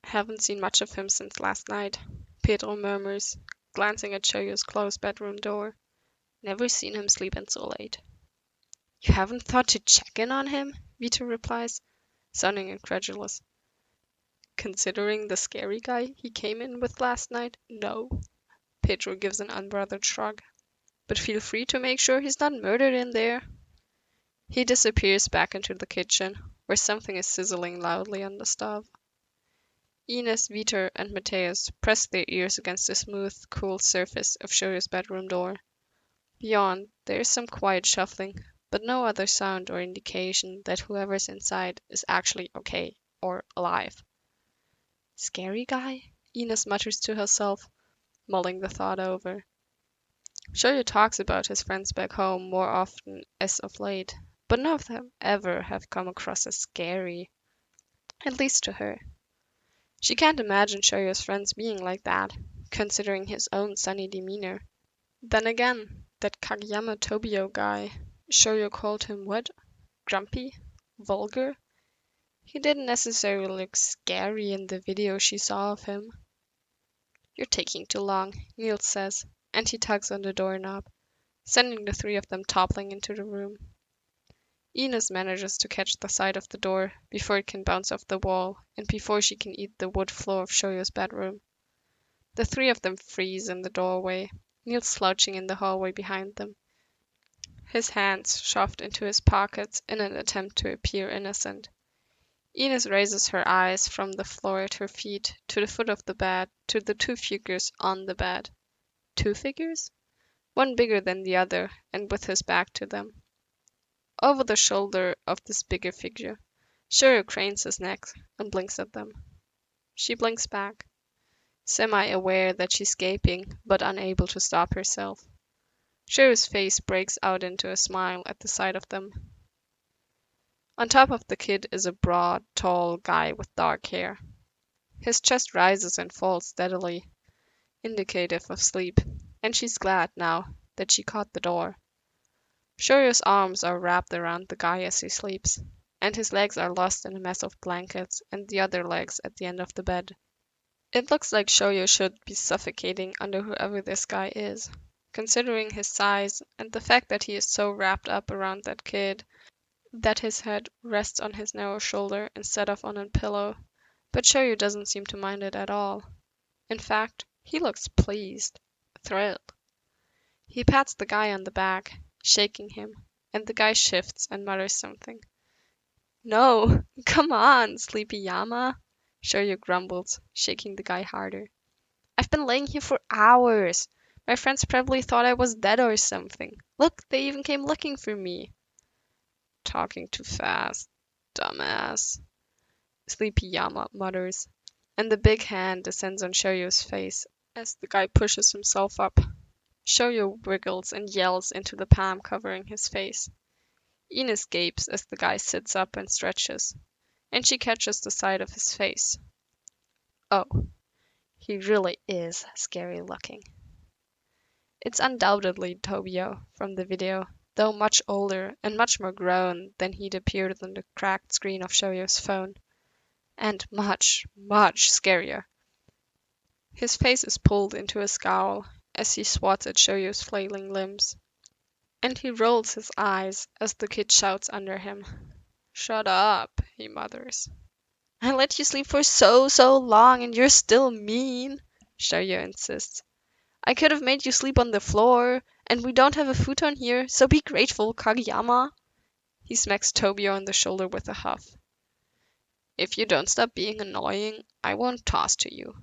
Haven't seen much of him since last night, Pedro murmurs, glancing at Shouyou's closed bedroom door. Never seen him sleep in so late. You haven't thought to check in on him? Vito replies, sounding incredulous. Considering the scary guy he came in with last night, no. Pedro gives an unbothered shrug. But feel free to make sure he's not murdered in there. He disappears back into the kitchen, where something is sizzling loudly on the stove. Ines, Vito, and Mateus press their ears against the smooth, cool surface of Shouyou's bedroom door. Beyond, there is some quiet shuffling, but no other sound or indication that whoever's inside is actually okay or alive. Scary guy? Ines mutters to herself, mulling the thought over. Shouyou talks about his friends back home more often as of late, but none of them ever have come across as scary, at least to her. She can't imagine Shouyou's friends being like that, considering his own sunny demeanor. Then again, that Kageyama Tobio guy, Shouyou called him what? Grumpy? Vulgar? He didn't necessarily look scary in the video she saw of him. You're taking too long, Nils says, and he tugs on the doorknob, sending the three of them toppling into the room. Ines manages to catch the side of the door before it can bounce off the wall and before she can eat the wood floor of Shouyou's bedroom. The three of them freeze in the doorway, Nils slouching in the hallway behind them, his hands shoved into his pockets in an attempt to appear innocent. Ines raises her eyes from the floor at her feet to the foot of the bed to the two figures on the bed. Two figures? One bigger than the other and with his back to them. Over the shoulder of this bigger figure, Shouyou cranes his neck and blinks at them. She blinks back, semi-aware that she's gaping but unable to stop herself. Shouyou's face breaks out into a smile at the sight of them. On top of the kid is a broad, tall guy with dark hair. His chest rises and falls steadily, indicative of sleep, and she's glad now that she caught the door. Shouyou's arms are wrapped around the guy as he sleeps, and his legs are lost in a mess of blankets and the other legs at the end of the bed. It looks like Shouyou should be suffocating under whoever this guy is, considering his size and the fact that he is so wrapped up around that kid that his head rests on his narrow shoulder instead of on a pillow, but Shouyou doesn't seem to mind it at all. In fact, he looks pleased, thrilled. He pats the guy on the back, shaking him, and the guy shifts and mutters something. No, come on, sleepy Yama, Shouyou grumbles, shaking the guy harder. I've been laying here for hours. My friends probably thought I was dead or something. Look, they even came looking for me. Talking too fast, dumbass, Sleepy Yama mutters, and the big hand descends on Shouyou's face as the guy pushes himself up. Shouyou wriggles and yells into the palm covering his face. Ines gapes as the guy sits up and stretches, and she catches the side of his face. Oh, he really is scary looking. It's undoubtedly Tobio from the video, though much older and much more grown than he'd appeared on the cracked screen of Shouyou's phone. And much, much scarier. His face is pulled into a scowl as he swats at Shouyou's flailing limbs. And he rolls his eyes as the kid shouts under him. Shut up, he mutters. I let you sleep for so long and you're still mean, Shouyu insists. I could have made you sleep on the floor, and we don't have a futon here, so be grateful, Kageyama. He smacks Tobio on the shoulder with a huff. If you don't stop being annoying, I won't toss to you.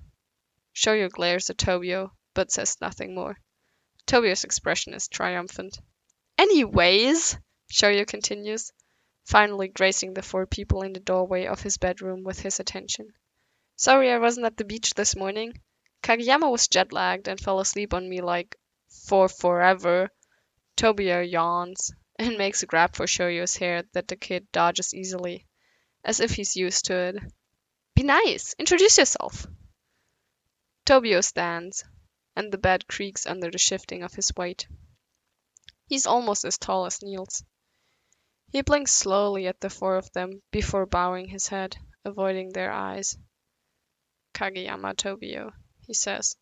Shouyu glares at Tobio, but says nothing more. Tobio's expression is triumphant. Anyways, Shouyu continues, finally gracing the 4 people in the doorway of his bedroom with his attention. Sorry I wasn't at the beach this morning. Kageyama was jet-lagged and fell asleep on me like for forever. Tobio yawns and makes a grab for Shouyou's hair that the kid dodges easily, as if he's used to it. Be nice, introduce yourself. Tobio stands, and the bed creaks under the shifting of his weight. He's almost as tall as Nils. He blinks slowly at the 4 of them before bowing his head, avoiding their eyes. Kageyama Tobio, he says,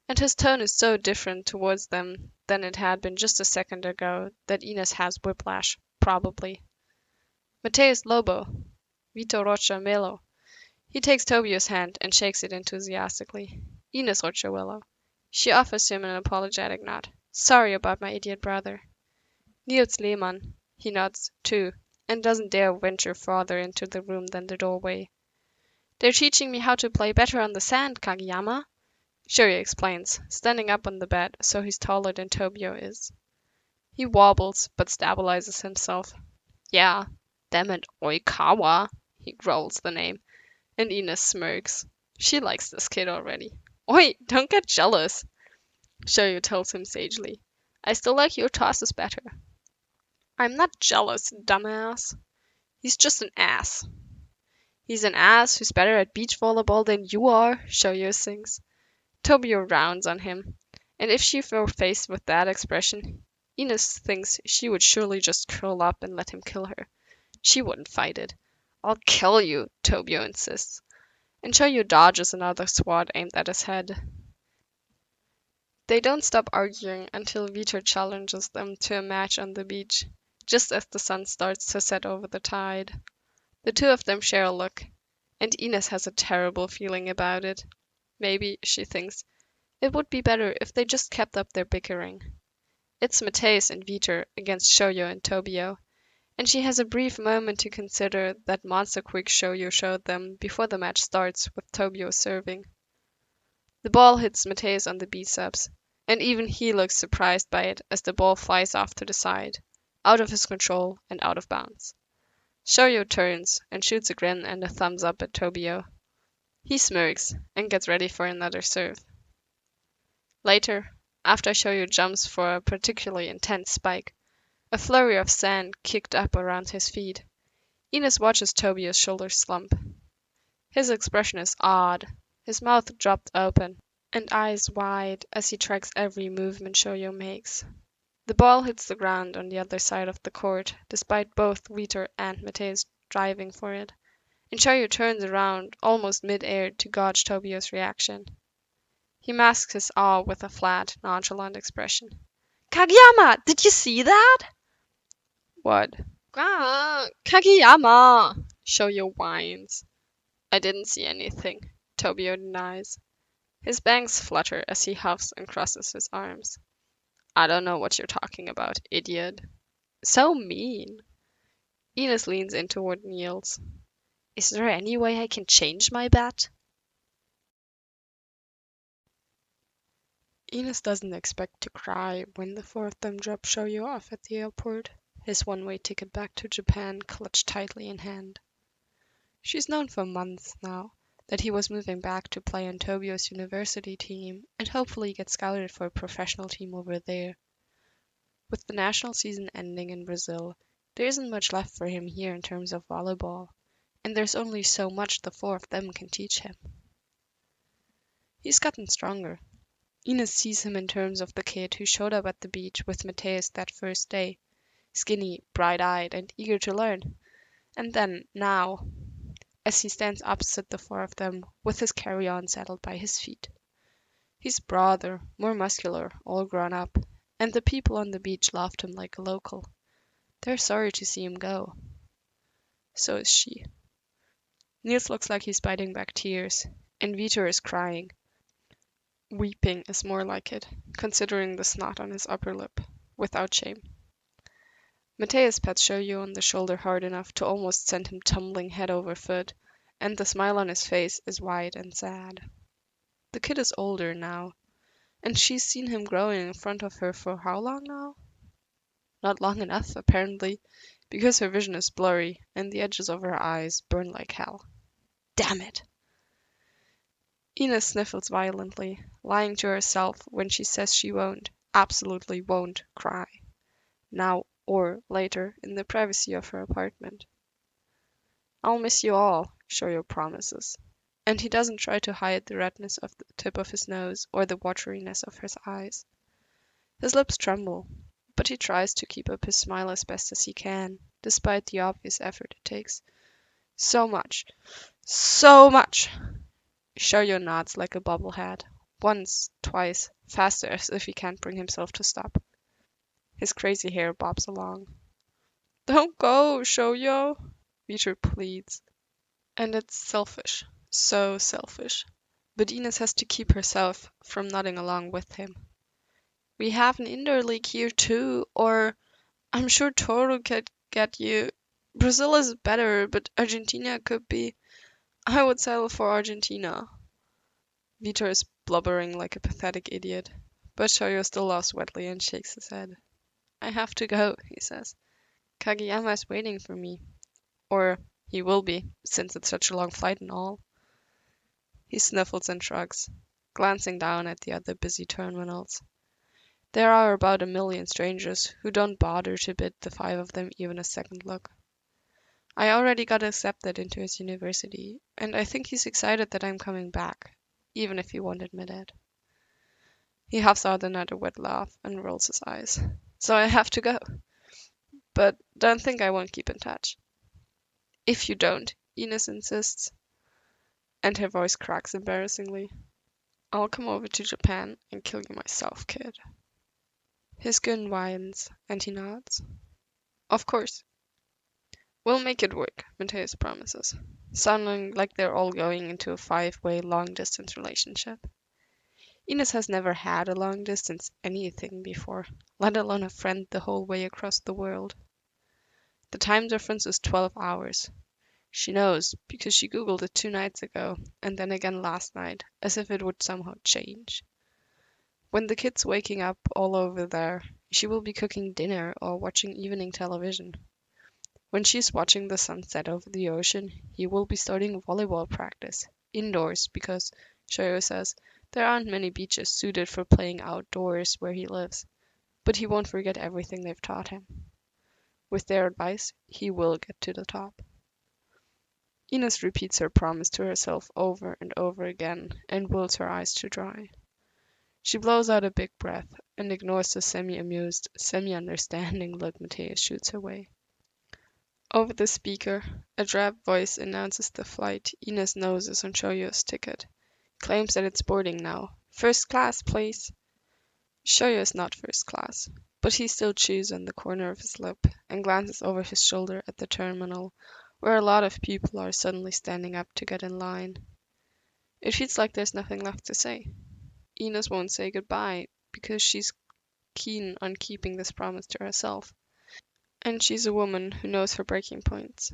and his tone is so different towards them than it had been just a second ago that Ines has whiplash, probably. Mateus Lobo, Vito Rocha Melo. He takes Tobio's hand and shakes it enthusiastically. Ines Rocha Willow. She offers him an apologetic nod. Sorry about my idiot brother. Nils Lehmann. He nods, too, and doesn't dare venture farther into the room than the doorway. They're teaching me how to play better on the sand, Kageyama. Shouyu explains, standing up on the bed so he's taller than Tobio is. He wobbles, but stabilizes himself. Yeah, damn it, Oikawa, he growls the name, and Ines smirks. She likes this kid already. Oi, don't get jealous, Shouyu tells him sagely. I still like your tosses better. I'm not jealous, dumbass. He's just an ass. He's an ass who's better at beach volleyball than you are, Shouyu sings. Tobio rounds on him, and if she were faced with that expression, Ines thinks she would surely just curl up and let him kill her. She wouldn't fight it. I'll kill you, Tobio insists, and Shouyu dodges another swat aimed at his head. They don't stop arguing until Vito challenges them to a match on the beach, just as the sun starts to set over the tide. The 2 of them share a look, and Ines has a terrible feeling about it. Maybe, she thinks, it would be better if they just kept up their bickering. It's Mateus and Vito against Shouyu and Tobio, and she has a brief moment to consider that monster quick Shouyu showed them before the match starts with Tobio serving. The ball hits Mateus on the biceps, and even he looks surprised by it as the ball flies off to the side, out of his control and out of bounds. Shouyu turns and shoots a grin and a thumbs up at Tobio. He smirks and gets ready for another serve. Later, after Shouyu jumps for a particularly intense spike, a flurry of sand kicked up around his feet. Ines watches Tobio's shoulders slump. His expression is odd, his mouth dropped open, and eyes wide as he tracks every movement Shouyu makes. The ball hits the ground on the other side of the court, despite both Vito and Mateus driving for it, and Shouyu turns around almost mid-air to gauge Tobio's reaction. He masks his awe with a flat, nonchalant expression. Kageyama, did you see that? What? Kageyama! Shouyu whines. I didn't see anything, Tobio denies. His bangs flutter as he huffs and crosses his arms. I don't know what you're talking about, idiot. So mean. Ines leans in toward Nils. Is there any way I can change my bet? Ines doesn't expect to cry when the 4 of them drop Shouyu off at the airport, his one-way ticket back to Japan clutched tightly in hand. She's known for months now that he was moving back to play on Tobio's university team and hopefully get scouted for a professional team over there. With the national season ending in Brazil, There isn't much left for him here in terms of volleyball, and there's only so much the four of them can teach him. He's gotten stronger. Ines sees him in terms of the kid who showed up at the beach with Mateus that first day, skinny, bright-eyed, and eager to learn. And then, now, as he stands opposite the four of them with his carry-on saddled by his feet. He's broader, more muscular, all grown up, and the people on the beach loved him like a local. They're sorry to see him go. So is she. Nils looks like he's biting back tears, and Vitor is crying. Weeping is more like it, considering the snot on his upper lip, without shame. Mateus pats Shouyou on the shoulder hard enough to almost send him tumbling head over foot, and the smile on his face is wide and sad. The kid is older now, and she's seen him growing in front of her for how long now? Not long enough, apparently, because her vision is blurry and the edges of her eyes burn like hell. Damn it! Ines sniffles violently, lying to herself when she says she won't, absolutely won't, cry. Now or later in the privacy of her apartment. I'll miss you all, Shouyou promises. And he doesn't try to hide the redness of the tip of his nose or the wateriness of his eyes. His lips tremble, but he tries to keep up his smile as best as he can, despite the obvious effort it takes. So much. So much! Shouyou nods like a bobblehead. Once, twice, faster as if he can't bring himself to stop. His crazy hair bobs along. Don't go, Shouyou, Vitor pleads. And it's selfish. So selfish. But Ines has to keep herself from nodding along with him. We have an indoor league here too, or I'm sure Toro could get you. Brazil is better, but Argentina could be. I would settle for Argentina. Vitor is blubbering like a pathetic idiot, but Shouyou still laughs wetly and shakes his head. I have to go, he says. Kageyama is waiting for me. Or he will be, since it's such a long flight and all. He sniffles and shrugs, glancing down at the other busy terminals. There are about 1,000,000 strangers who don't bother to bid the five of them even a second look. I already got accepted into his university, and I think he's excited that I'm coming back, even if he won't admit it. He huffs out another wet laugh and rolls his eyes. So I have to go. But don't think I won't keep in touch. If you don't, Ines insists, and her voice cracks embarrassingly. I'll come over to Japan and kill you myself, kid. His grin widens, and he nods. Of course. We'll make it work, Mateus promises, sounding like they're all going into a 5-way long-distance relationship. Ines has never had a long-distance anything before, let alone a friend the whole way across the world. The time difference is 12 hours. She knows, because she googled it 2 nights ago, and then again last night, as if it would somehow change. When the kid's waking up all over there, she will be cooking dinner or watching evening television. When she's watching the sunset over the ocean, he will be starting volleyball practice, indoors, because, Shouyou says, there aren't many beaches suited for playing outdoors where he lives, but he won't forget everything they've taught him. With their advice, he will get to the top. Ines repeats her promise to herself over and over again and wills her eyes to dry. She blows out a big breath and ignores the semi-amused, semi-understanding look Mateus shoots her way. Over the speaker, a drab voice announces the flight Ines knows is on Shouyou's ticket, claims that it's boarding now. First class, please. Shouyou is not first class, but he still chews on the corner of his lip and glances over his shoulder at the terminal, where a lot of people are suddenly standing up to get in line. It feels like there's nothing left to say. Ines won't say goodbye because she's keen on keeping this promise to herself, and she's a woman who knows her breaking points.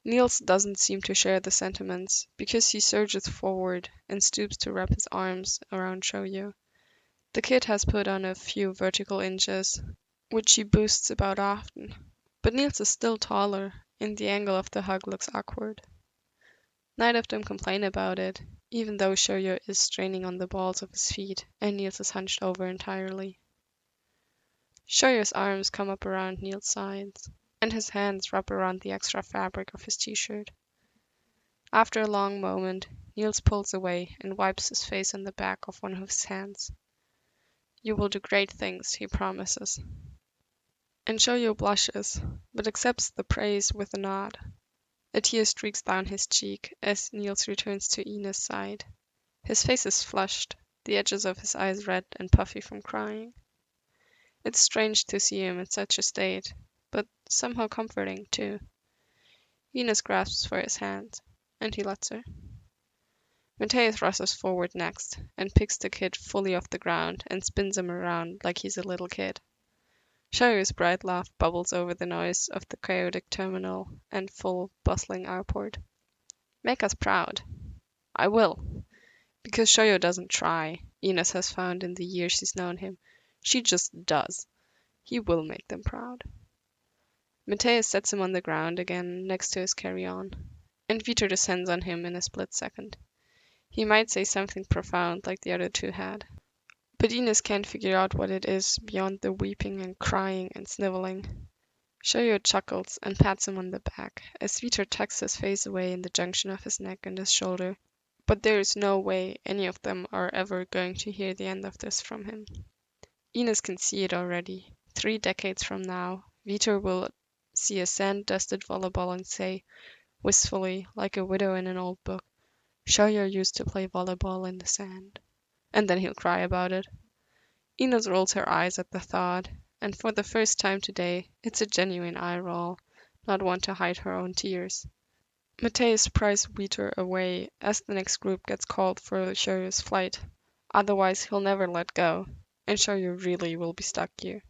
Nils doesn't seem to share the sentiments because he surges forward and stoops to wrap his arms around Shouyou. The kid has put on a few vertical inches, which he boosts about often, but Nils is still taller, and the angle of the hug looks awkward. Neither of them complain about it, even though Shouyou is straining on the balls of his feet and Nils is hunched over entirely. Shouyou's arms come up around Nils' sides, and his hands wrap around the extra fabric of his t-shirt. After a long moment, Nils pulls away and wipes his face on the back of one of his hands. You will do great things, he promises. And Shouyou blushes, but accepts the praise with a nod. A tear streaks down his cheek as Nils returns to Ines' side. His face is flushed, the edges of his eyes red and puffy from crying. It's strange to see him in such a state, but somehow comforting too. Ines grasps for his hand, and he lets her. Mateus rushes forward next and picks the kid fully off the ground and spins him around like he's a little kid. Shouyou's bright laugh bubbles over the noise of the chaotic terminal and full, bustling airport. Make us proud. I will. Because Shouyou doesn't try, Ines has found in the years she's known him. She just does. He will make them proud. Mateus sets him on the ground again next to his carry-on, and Vito descends on him in a split second. He might say something profound like the other two had, but Ines can't figure out what it is beyond the weeping and crying and sniveling. Shouyou chuckles and pats him on the back as Vito tucks his face away in the junction of his neck and his shoulder, but there is no way any of them are ever going to hear the end of this from him. Ines can see it already. 3 decades from now, Vito will see a sand-dusted volleyball and say, wistfully, like a widow in an old book, Shouyou used to play volleyball in the sand. And then he'll cry about it. Ines rolls her eyes at the thought, and for the first time today, it's a genuine eye roll, not one to hide her own tears. Mateus pries Vito away as the next group gets called for Shouyou's flight. Otherwise, he'll never let go, and Shouyou really will be stuck here.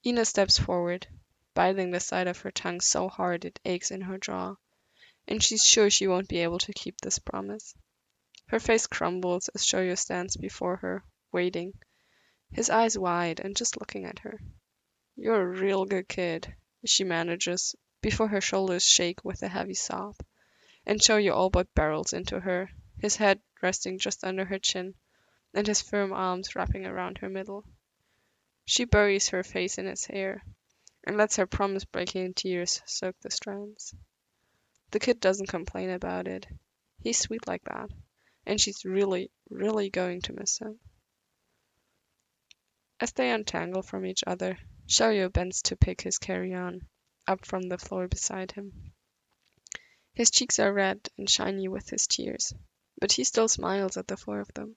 Ines steps forward, biting the side of her tongue so hard it aches in her jaw, and she's sure she won't be able to keep this promise. Her face crumbles as Shouyou stands before her, waiting, his eyes wide and just looking at her. You're a real good kid, she manages, before her shoulders shake with a heavy sob, and Shouyou all but barrels into her, his head resting just under her chin, and his firm arms wrapping around her middle. She buries her face in his hair, and lets her promise-breaking tears soak the strands. The kid doesn't complain about it. He's sweet like that, and she's really, really going to miss him. As they untangle from each other, Shouyou bends to pick his carry-on up from the floor beside him. His cheeks are red and shiny with his tears, but he still smiles at the 4 of them.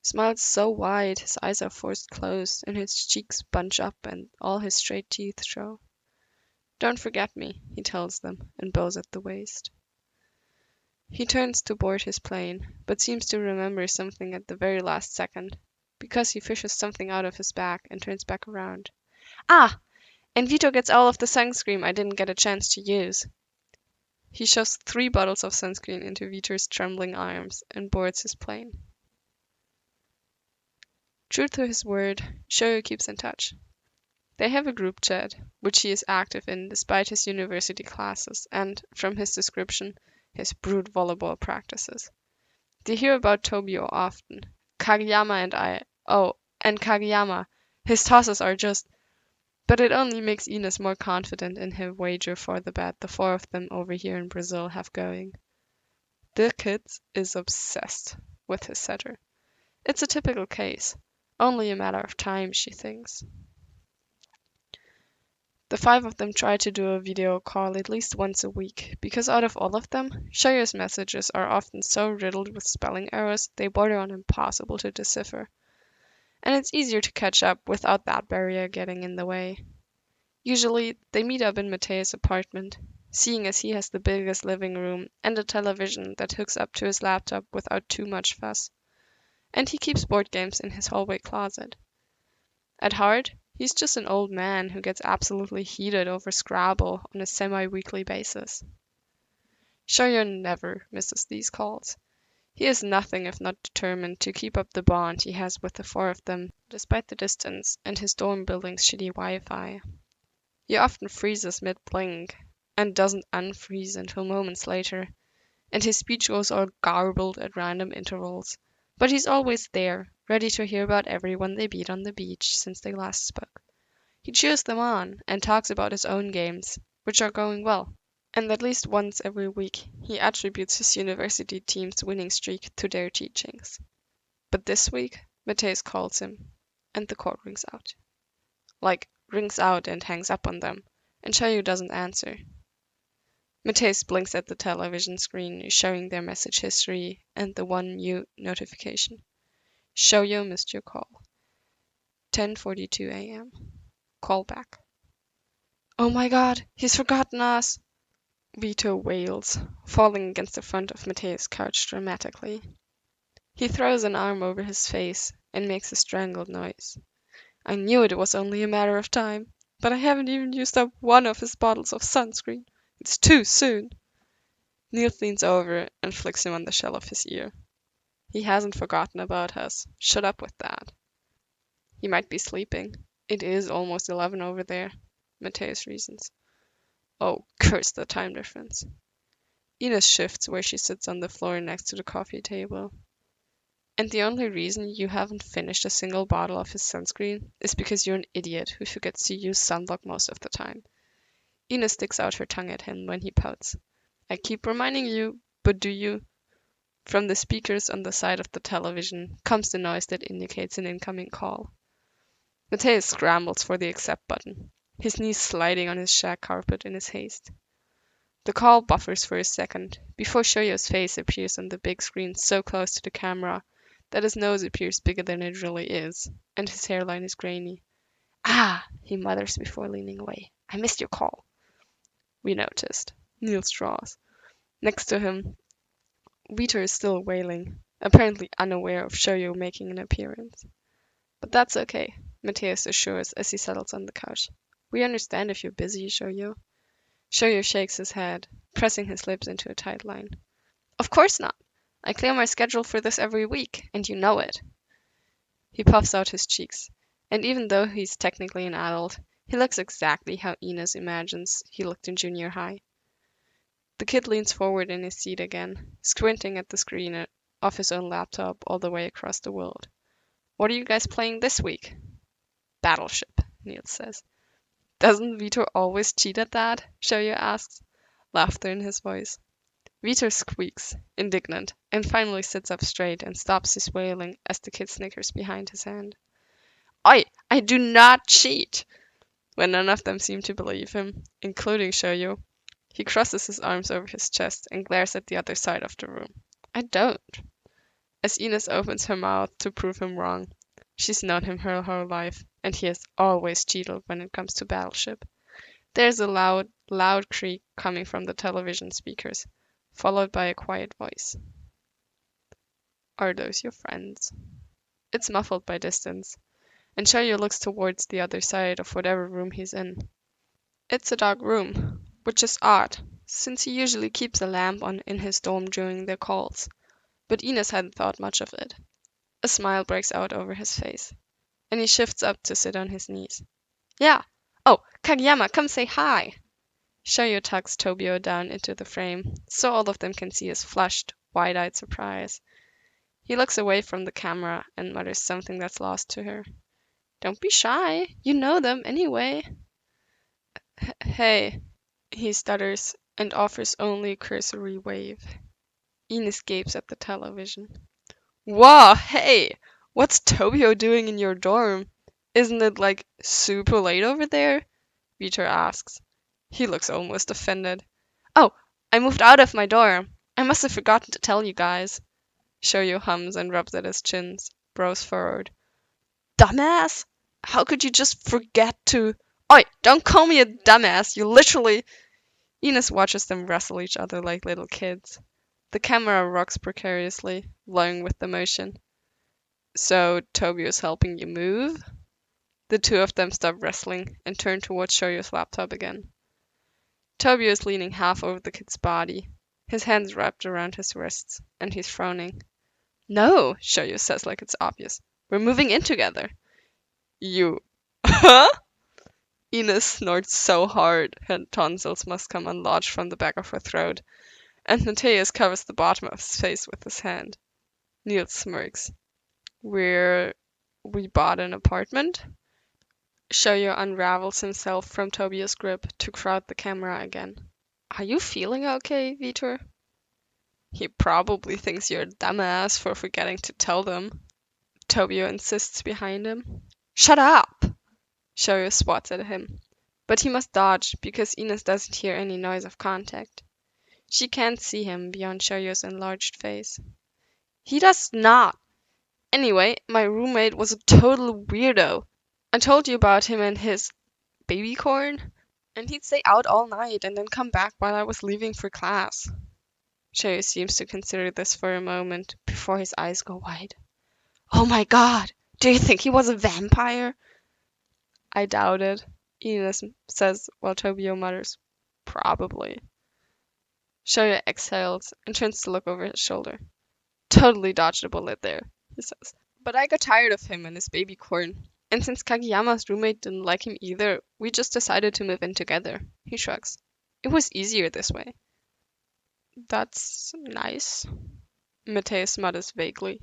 Smiles so wide his eyes are forced closed and his cheeks bunch up and all his straight teeth show. Don't forget me, he tells them, and bows at the waist. He turns to board his plane, but seems to remember something at the very last second, because he fishes something out of his bag and turns back around. Ah! And Vito gets all of the sunscreen I didn't get a chance to use. He shoves 3 bottles of sunscreen into Vito's trembling arms and boards his plane. True to his word, Shouyou keeps in touch. They have a group chat, which he is active in despite his university classes and, from his description, his brute volleyball practices. They hear about Tobio often. Kageyama and I. Oh, and Kageyama. His tosses are just. But it only makes Ines more confident in her wager for the bet the 4 of them over here in Brazil have going. The kid is obsessed with his setter. It's a typical case. Only a matter of time, she thinks. The 5 of them try to do a video call at least once a week, because out of all of them, Shouyou's messages are often so riddled with spelling errors they border on impossible to decipher. And it's easier to catch up without that barrier getting in the way. Usually, they meet up in Mateus' apartment, seeing as he has the biggest living room and a television that hooks up to his laptop without too much fuss. And he keeps board games in his hallway closet. At heart, he's just an old man who gets absolutely heated over Scrabble on a semi-weekly basis. Shouyou never misses these calls. He is nothing if not determined to keep up the bond he has with the 4 of them, despite the distance and his dorm building's shitty Wi-Fi. He often freezes mid-blink, and doesn't unfreeze until moments later, and his speech goes all garbled at random intervals, but he's always there, ready to hear about everyone they beat on the beach since they last spoke. He cheers them on and talks about his own games, which are going well. And at least once every week, he attributes his university team's winning streak to their teachings. But this week, Mateus calls him, and the call rings out. Like, rings out and hangs up on them, and shouyou doesn't answer. Mateus blinks at the television screen, showing their message history and the one new notification. shouyou missed your call. 10:42 a.m. Call back. Oh my god, he's forgotten us! Vito wails, falling against the front of Mateus' couch dramatically. He throws an arm over his face and makes a strangled noise. I knew it was only a matter of time, but I haven't even used up one of his bottles of sunscreen. It's too soon. Nils leans over and flicks him on the shell of his ear. He hasn't forgotten about us. Shut up with that. He might be sleeping. It is almost 11 over there, Mateus reasons. Oh, curse the time difference. Ines shifts where she sits on the floor next to the coffee table. And the only reason you haven't finished a single bottle of his sunscreen is because you're an idiot who forgets to use sunblock most of the time. Ines sticks out her tongue at him when he pouts. I keep reminding you, but do you? From the speakers on the side of the television comes the noise that indicates an incoming call. Mateus scrambles for the accept button, his knees sliding on his shag carpet in his haste. The call buffers for a second, before shouyou's face appears on the big screen so close to the camera that his nose appears bigger than it really is, and his hairline is grainy. Ah, he mutters before leaning away. I missed your call. We noticed. Nils draws. Next to him, Vito is still wailing, apparently unaware of shouyou making an appearance. But that's okay, Mateus assures as he settles on the couch. We understand if you're busy, shouyou. shouyou shakes his head, pressing his lips into a tight line. Of course not. I clear my schedule for this every week, and you know it. He puffs out his cheeks, and even though he's technically an adult, he looks exactly how Ines imagines he looked in junior high. The kid leans forward in his seat again, squinting at the screen of his own laptop all the way across the world. What are you guys playing this week? Battleship, Nils says. Doesn't Vito always cheat at that? shouyou asks, laughter in his voice. Vito squeaks, indignant, and finally sits up straight and stops his wailing as the kid snickers behind his hand. I do not cheat! When none of them seem to believe him, including shouyou, he crosses his arms over his chest and glares at the other side of the room. I don't. As Ines opens her mouth to prove him wrong, she's known him her whole life, and he has always cheated when it comes to Battleship. There's a loud creak coming from the television speakers, followed by a quiet voice. Are those your friends? It's muffled by distance, and shouyou looks towards the other side of whatever room he's in. It's a dark room, which is odd, since he usually keeps a lamp on in his dorm during their calls. But Ines hadn't thought much of it. A smile breaks out over his face, and he shifts up to sit on his knees. Yeah. Oh, Kageyama, come say hi. shouyou tucks Tobio down into the frame, so all of them can see his flushed, wide-eyed surprise. He looks away from the camera and mutters something that's lost to her. Don't be shy. You know them anyway. Hey, he stutters and offers only a cursory wave. Ines gapes at the television. Whoa, hey! What's Tobio doing in your dorm? Isn't it, like, super late over there? Vito asks. He looks almost offended. Oh, I moved out of my dorm. I must have forgotten to tell you guys. shouyou hums and rubs at his chins, brows furrowed. Dumbass! How could you just forget to... Oi, don't call me a dumbass, you literally... Ines watches them wrestle each other like little kids. The camera rocks precariously, blowing with the motion. So, Tobio's helping you move? The two of them stop wrestling and turn towards shouyou's laptop again. Tobio is leaning half over the kid's body, his hands wrapped around his wrists, and he's frowning. No, shouyou says like it's obvious. We're moving in together. You... Huh? Ines snorts so hard, her tonsils must come unlodged from the back of her throat, and Mateus covers the bottom of his face with his hand. Nils smirks. We bought an apartment? Shouyou unravels himself from Tobio's grip to crowd the camera again. Are you feeling okay, Vitor? He probably thinks you're a dumbass for forgetting to tell them. Tobio insists behind him. Shut up! Shouyou swats at him. But he must dodge because Ines doesn't hear any noise of contact. She can't see him beyond Shouyou's enlarged face. He does not. Anyway, my roommate was a total weirdo. I told you about him and his baby corn, and he'd stay out all night and then come back while I was leaving for class. Shouyou seems to consider this for a moment before his eyes go wide. Oh my god! Do you think he was a vampire? I doubt it, Ines says while Tobio mutters, probably. Shouyou exhales and turns to look over his shoulder. Totally dodged a bullet there, he says. But I got tired of him and his baby corn. And since Kageyama's roommate didn't like him either, we just decided to move in together. He shrugs. It was easier this way. That's nice, Mateus mutters vaguely.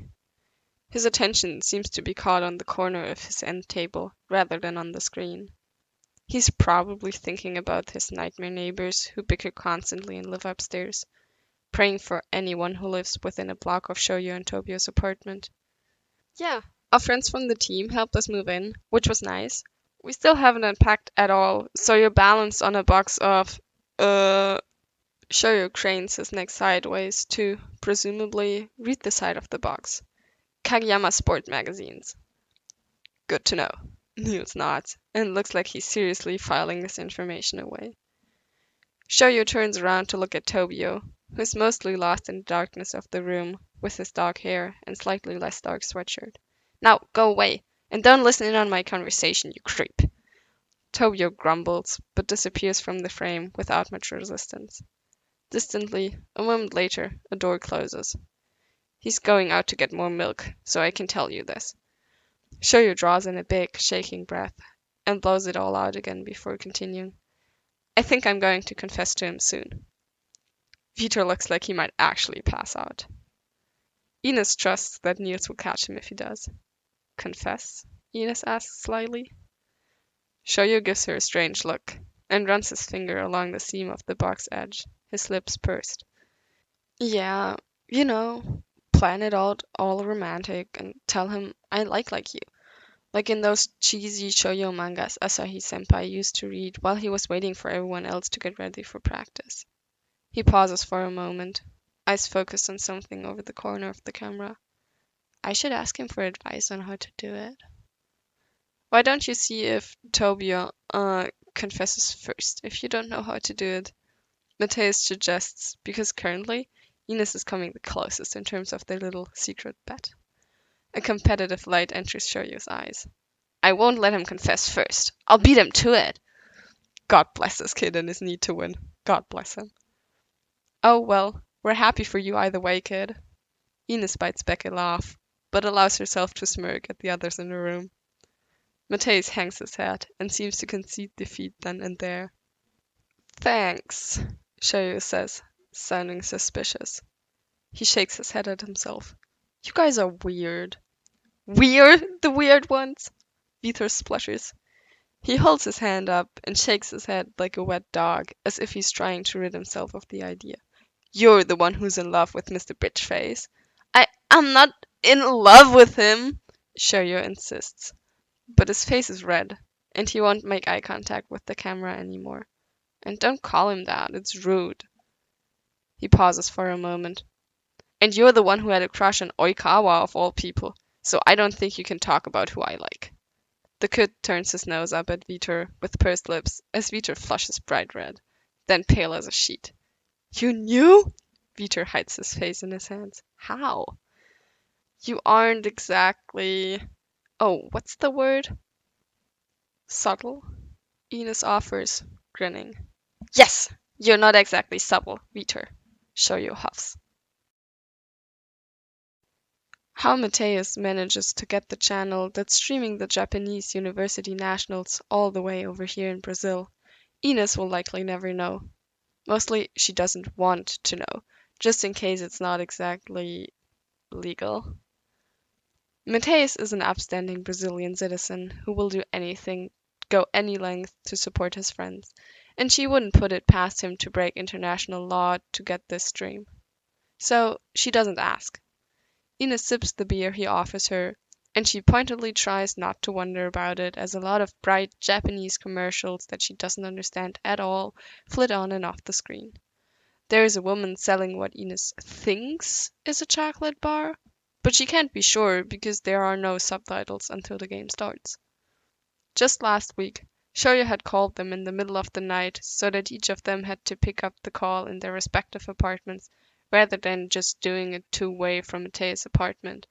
His attention seems to be caught on the corner of his end table rather than on the screen. He's probably thinking about his nightmare neighbors who bicker constantly and live upstairs, praying for anyone who lives within a block of Shouyou and Tobio's apartment. Yeah, our friends from the team helped us move in, which was nice. We still haven't unpacked at all, so you're balanced on a box of, Shouyou cranes his neck sideways to, presumably, read the side of the box. Kageyama Sport magazines. Good to know. Nils nods, and looks like he's seriously filing this information away. Shouyou turns around to look at Tobio, who is mostly lost in the darkness of the room, with his dark hair and slightly less dark sweatshirt. Now, go away, and don't listen in on my conversation, you creep. Tobio grumbles, but disappears from the frame without much resistance. Distantly, a moment later, a door closes. He's going out to get more milk, so I can tell you this. Shouyou draws in a big, shaking breath, and blows it all out again before continuing. I think I'm going to confess to him soon. Vitor looks like he might actually pass out. Ines trusts that Nils will catch him if he does. Confess? Ines asks slyly. Shouyou gives her a strange look, and runs his finger along the seam of the box edge, his lips pursed. Yeah, you know, plan it out all romantic and tell him I like you. Like in those cheesy shoujo mangas Asahi-senpai used to read while he was waiting for everyone else to get ready for practice. He pauses for a moment, eyes focused on something over the corner of the camera. I should ask him for advice on how to do it. Why don't you see if Tobio confesses first, if you don't know how to do it? Mateus suggests, because currently Ines is coming the closest in terms of their little secret bet. A competitive light enters Shouyou's eyes. I won't let him confess first. I'll beat him to it. God bless this kid and his need to win. God bless him. Oh, well, we're happy for you either way, kid. Ines bites back a laugh, but allows herself to smirk at the others in the room. Mateus hangs his head and seems to concede defeat then and there. Thanks, Shouyou says, sounding suspicious. He shakes his head at himself. You guys are weird. We're the weird ones? Vitor splutters. He holds his hand up and shakes his head like a wet dog, as if he's trying to rid himself of the idea. You're the one who's in love with Mr. Bitchface. I'm not in love with him, Shouyou insists. But his face is red, and he won't make eye contact with the camera anymore. And don't call him that, it's rude. He pauses for a moment. And you're the one who had a crush on Oikawa of all people, so I don't think you can talk about who I like. The kid turns his nose up at Vitor with pursed lips as Vitor flushes bright red, then pale as a sheet. You knew? Vitor hides his face in his hands. How? You aren't exactly... Oh, what's the word? Subtle? Ines offers, grinning. Yes, you're not exactly subtle, Vitor. Shouyou huffs. How Mateus manages to get the channel that's streaming the Japanese University Nationals all the way over here in Brazil, Ines will likely never know. Mostly, she doesn't want to know, just in case it's not exactly legal. Mateus is an upstanding Brazilian citizen who will do anything go any length to support his friends, and she wouldn't put it past him to break international law to get this dream. So she doesn't ask. Ines sips the beer he offers her, and she pointedly tries not to wonder about it as a lot of bright Japanese commercials that she doesn't understand at all flit on and off the screen. There is a woman selling what Ines thinks is a chocolate bar, but she can't be sure because there are no subtitles until the game starts. Just last week, shouyou had called them in the middle of the night so that each of them had to pick up the call in their respective apartments rather than just doing it two-way from Mateus' apartment,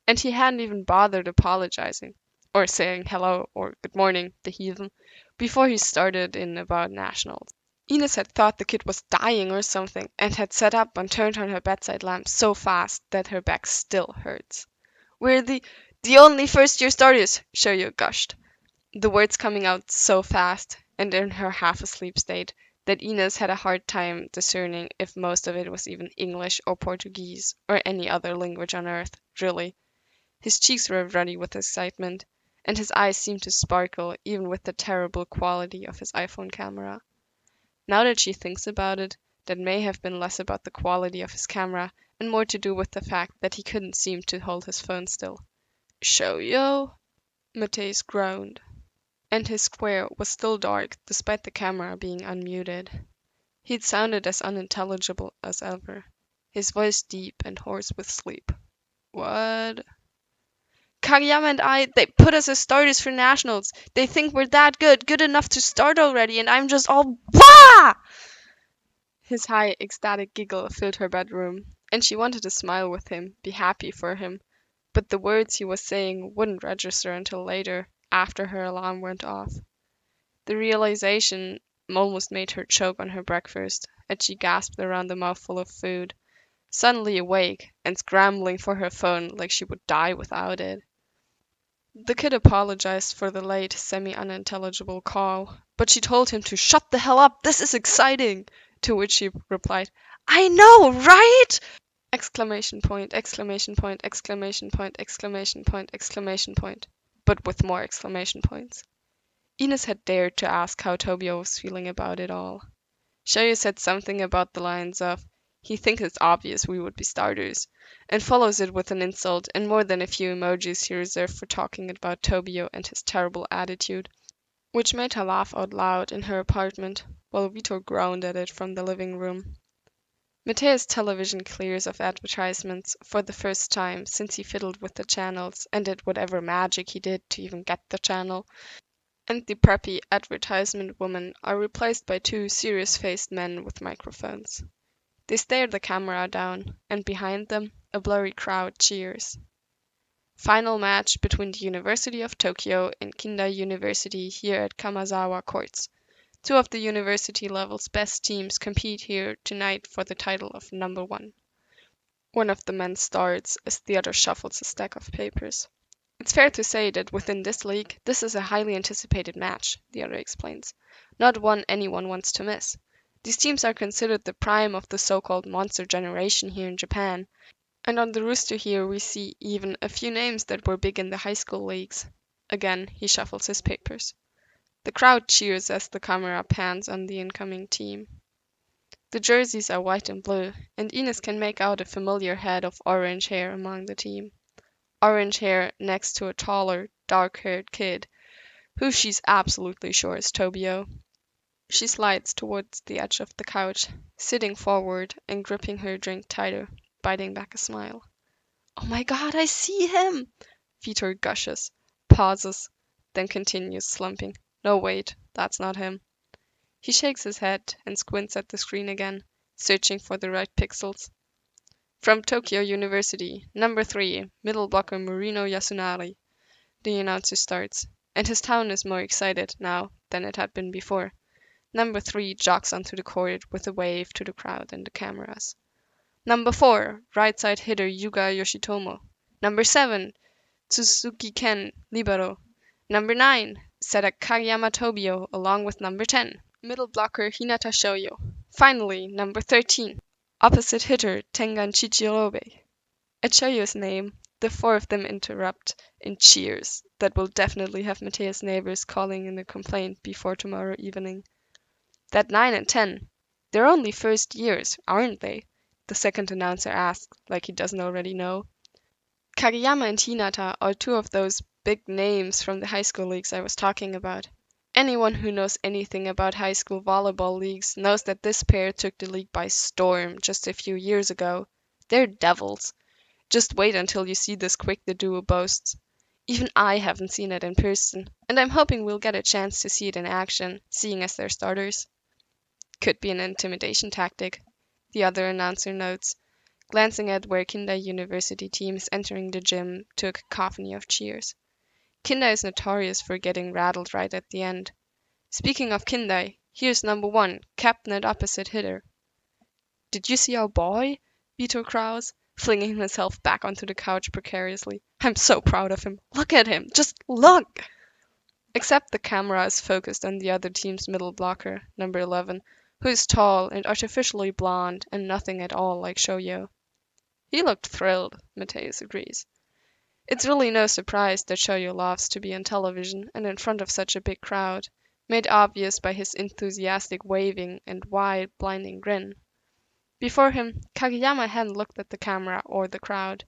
and he hadn't even bothered apologizing, or saying hello or good morning, the heathen, before he started in about nationals. Ines had thought the kid was dying or something, and had sat up and turned on her bedside lamp so fast that her back still hurts. "We're the only first-year starters," shouyou gushed, the words coming out so fast, and in her half-asleep state, that Ines had a hard time discerning if most of it was even English or Portuguese, or any other language on earth, really. His cheeks were ruddy with excitement, and his eyes seemed to sparkle even with the terrible quality of his iPhone camera. Now that she thinks about it, that may have been less about the quality of his camera and more to do with the fact that he couldn't seem to hold his phone still. "Shouyou?" Mateus groaned, and his square was still dark despite the camera being unmuted. He'd sounded as unintelligible as ever, his voice deep and hoarse with sleep. "What?" "Kageyama and I, they put us as starters for nationals. They think we're that good enough to start already, and I'm just all WAH!" His high, ecstatic giggle filled her bedroom, and she wanted to smile with him, be happy for him, but the words he was saying wouldn't register until later, after her alarm went off. The realization almost made her choke on her breakfast, as she gasped around the mouthful of food, suddenly awake and scrambling for her phone like she would die without it. The kid apologized for the late, semi-unintelligible call, but she told him to shut the hell up, this is exciting, to which he replied, "I know, right?" Exclamation point, exclamation point, exclamation point, exclamation point, exclamation point, but with more exclamation points. Ines had dared to ask how Tobio was feeling about it all. Shouyou said something about the lines of, "He thinks it's obvious we would be starters," and follows it with an insult and more than a few emojis he reserved for talking about Tobio and his terrible attitude, which made her laugh out loud in her apartment, while Vito groaned at it from the living room. Mateus' television clears of advertisements for the first time since he fiddled with the channels and did whatever magic he did to even get the channel, and the preppy advertisement women are replaced by two serious-faced men with microphones. They stare the camera down, and behind them, a blurry crowd cheers. Final match between the University of Tokyo and Kinda University here at Kamazawa Courts. Two of the university level's best teams compete here tonight for the title of number one. One of the men starts as the other shuffles a stack of papers. "It's fair to say that within this league, this is a highly anticipated match," the other explains. "Not one anyone wants to miss. These teams are considered the prime of the so-called monster generation here in Japan, and on the roster here we see even a few names that were big in the high school leagues." Again, he shuffles his papers. The crowd cheers as the camera pans on the incoming team. The jerseys are white and blue, and Ines can make out a familiar head of orange hair among the team. Orange hair next to a taller, dark-haired kid, who she's absolutely sure is Tobio. She slides towards the edge of the couch, sitting forward and gripping her drink tighter, biting back a smile. "Oh my god, I see him!" Vitor gushes, pauses, then continues slumping. "No, wait, that's not him." He shakes his head and squints at the screen again, searching for the right pixels. "From Tokyo University, number 3, middle blocker Murino Yasunari," the announcer starts, and his tone is more excited now than it had been before. Number 3 jogs onto the court with a wave to the crowd and the cameras. "Number 4, right side hitter Yuga Yoshitomo. Number 7, Tsuzuki Ken, libero. Number 9, setter Kageyama Tobio along with number 10, middle blocker Hinata Shouyou. Finally, number 13, opposite hitter Tengan Chichirobe." At Shouyou's name, The four of them interrupt in cheers that will definitely have Mateus' neighbors calling in a complaint before tomorrow evening. That 9 and 10, they're only first years, aren't they? The second announcer asks, like he doesn't already know. Kageyama and Hinata are two of those big names from the high school leagues I was talking about. Anyone who knows anything about high school volleyball leagues knows that this pair took the league by storm just a few years ago. They're devils. Just wait until you see this quick the duo boasts. Even I haven't seen it in person, and I'm hoping we'll get a chance to see it in action, seeing as they're starters. Could be an intimidation tactic, the other announcer notes, glancing at where Kindai University team is entering the gym to a cacophony of cheers. Kindai is notorious for getting rattled right at the end. Speaking of Kindai, here's number 1, captain and opposite hitter. Did you see our boy? Vito Kraus, flinging himself back onto the couch precariously. I'm so proud of him. Look at him. Just look! Except the camera is focused on the other team's middle blocker, number 11, who is tall and artificially blonde and nothing at all like shouyou. He looked thrilled, Mateus agrees. It's really no surprise that shouyou loves to be on television and in front of such a big crowd, made obvious by his enthusiastic waving and wide, blinding grin. Before him, Kageyama hadn't looked at the camera or the crowd,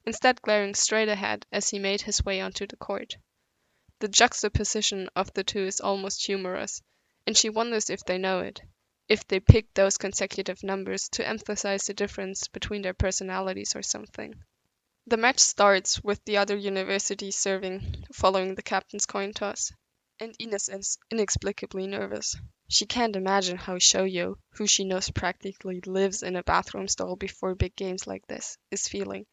instead glaring straight ahead as he made his way onto the court. The juxtaposition of the two is almost humorous, and she wonders if they know it, if they picked those consecutive numbers to emphasize the difference between their personalities or something. The match starts with the other university serving, following the captain's coin toss, and Ines is inexplicably nervous. She can't imagine how shouyou, who she knows practically lives in a bathroom stall before big games like this, is feeling.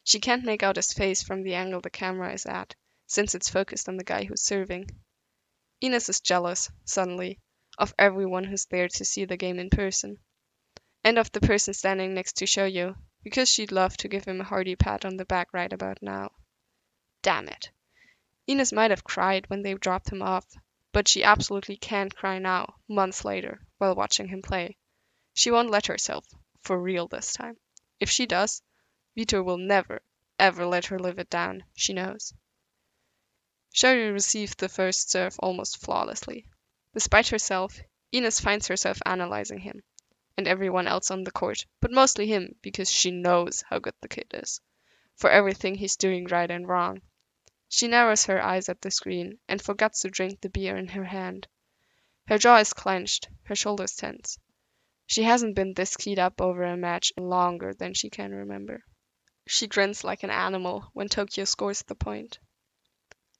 She can't make out his face from the angle the camera is at, since it's focused on the guy who's serving. Ines is jealous, suddenly, of everyone who's there to see the game in person, and of the person standing next to shouyou, because she'd love to give him a hearty pat on the back right about now. Damn it. Ines might have cried when they dropped him off, but she absolutely can't cry now, months later, while watching him play. She won't let herself, for real this time. If she does, Vito will never, ever let her live it down, she knows. Shouyou received the first serve almost flawlessly. Despite herself, Ines finds herself analyzing him, and everyone else on the court, but mostly him because she knows how good the kid is, for everything he's doing right and wrong. She narrows her eyes at the screen and forgets to drink the beer in her hand. Her jaw is clenched, her shoulders tense. She hasn't been this keyed up over a match longer than she can remember. She grins like an animal when Tokyo scores the point.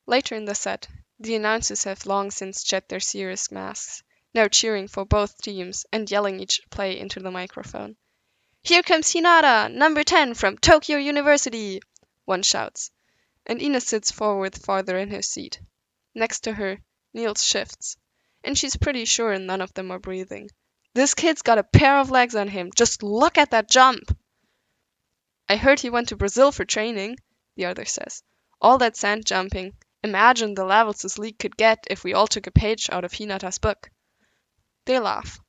Later in the set, the announcers have long since shed their serious masks, now cheering for both teams and yelling each play into the microphone. Here comes Hinata, number 10 from Tokyo University, one shouts, and Ines sits forward farther in her seat. Next to her, Nils shifts, and she's pretty sure none of them are breathing. This kid's got a pair of legs on him, just look at that jump! I heard he went to Brazil for training, the other says. All that sand jumping. Imagine the levels this league could get if we all took a page out of Hinata's book. They laugh,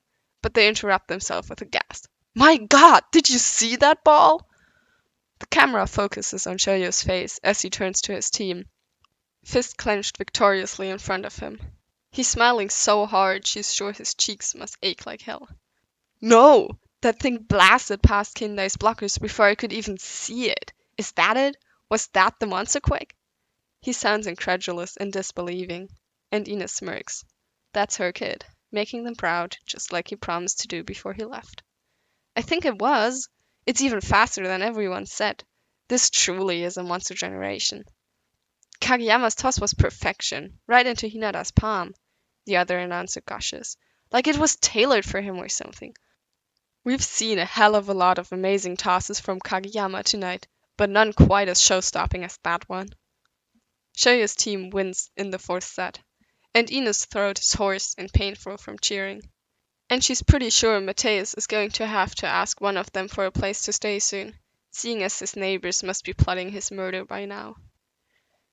but they interrupt themselves with a gasp. My God, did you see that ball? The camera focuses on shouyou's face as he turns to his team, fist clenched victoriously in front of him. He's smiling so hard she's sure his cheeks must ache like hell. No! That thing blasted past Kindai's blockers before I could even see it. Is that it? Was that the monster quake? He sounds incredulous and disbelieving, and Ines smirks. That's her kid, making them proud, just like he promised to do before he left. I think it was. It's even faster than everyone said. This truly is a monster generation. Kageyama's toss was perfection, right into Hinata's palm, the other announcer gushes, like it was tailored for him or something. We've seen a hell of a lot of amazing tosses from Kageyama tonight, but none quite as show-stopping as that one. Shouyou's team wins in the fourth set, and Ines' throat is hoarse and painful from cheering. And she's pretty sure Mateus is going to have to ask one of them for a place to stay soon, seeing as his neighbors must be plotting his murder by now.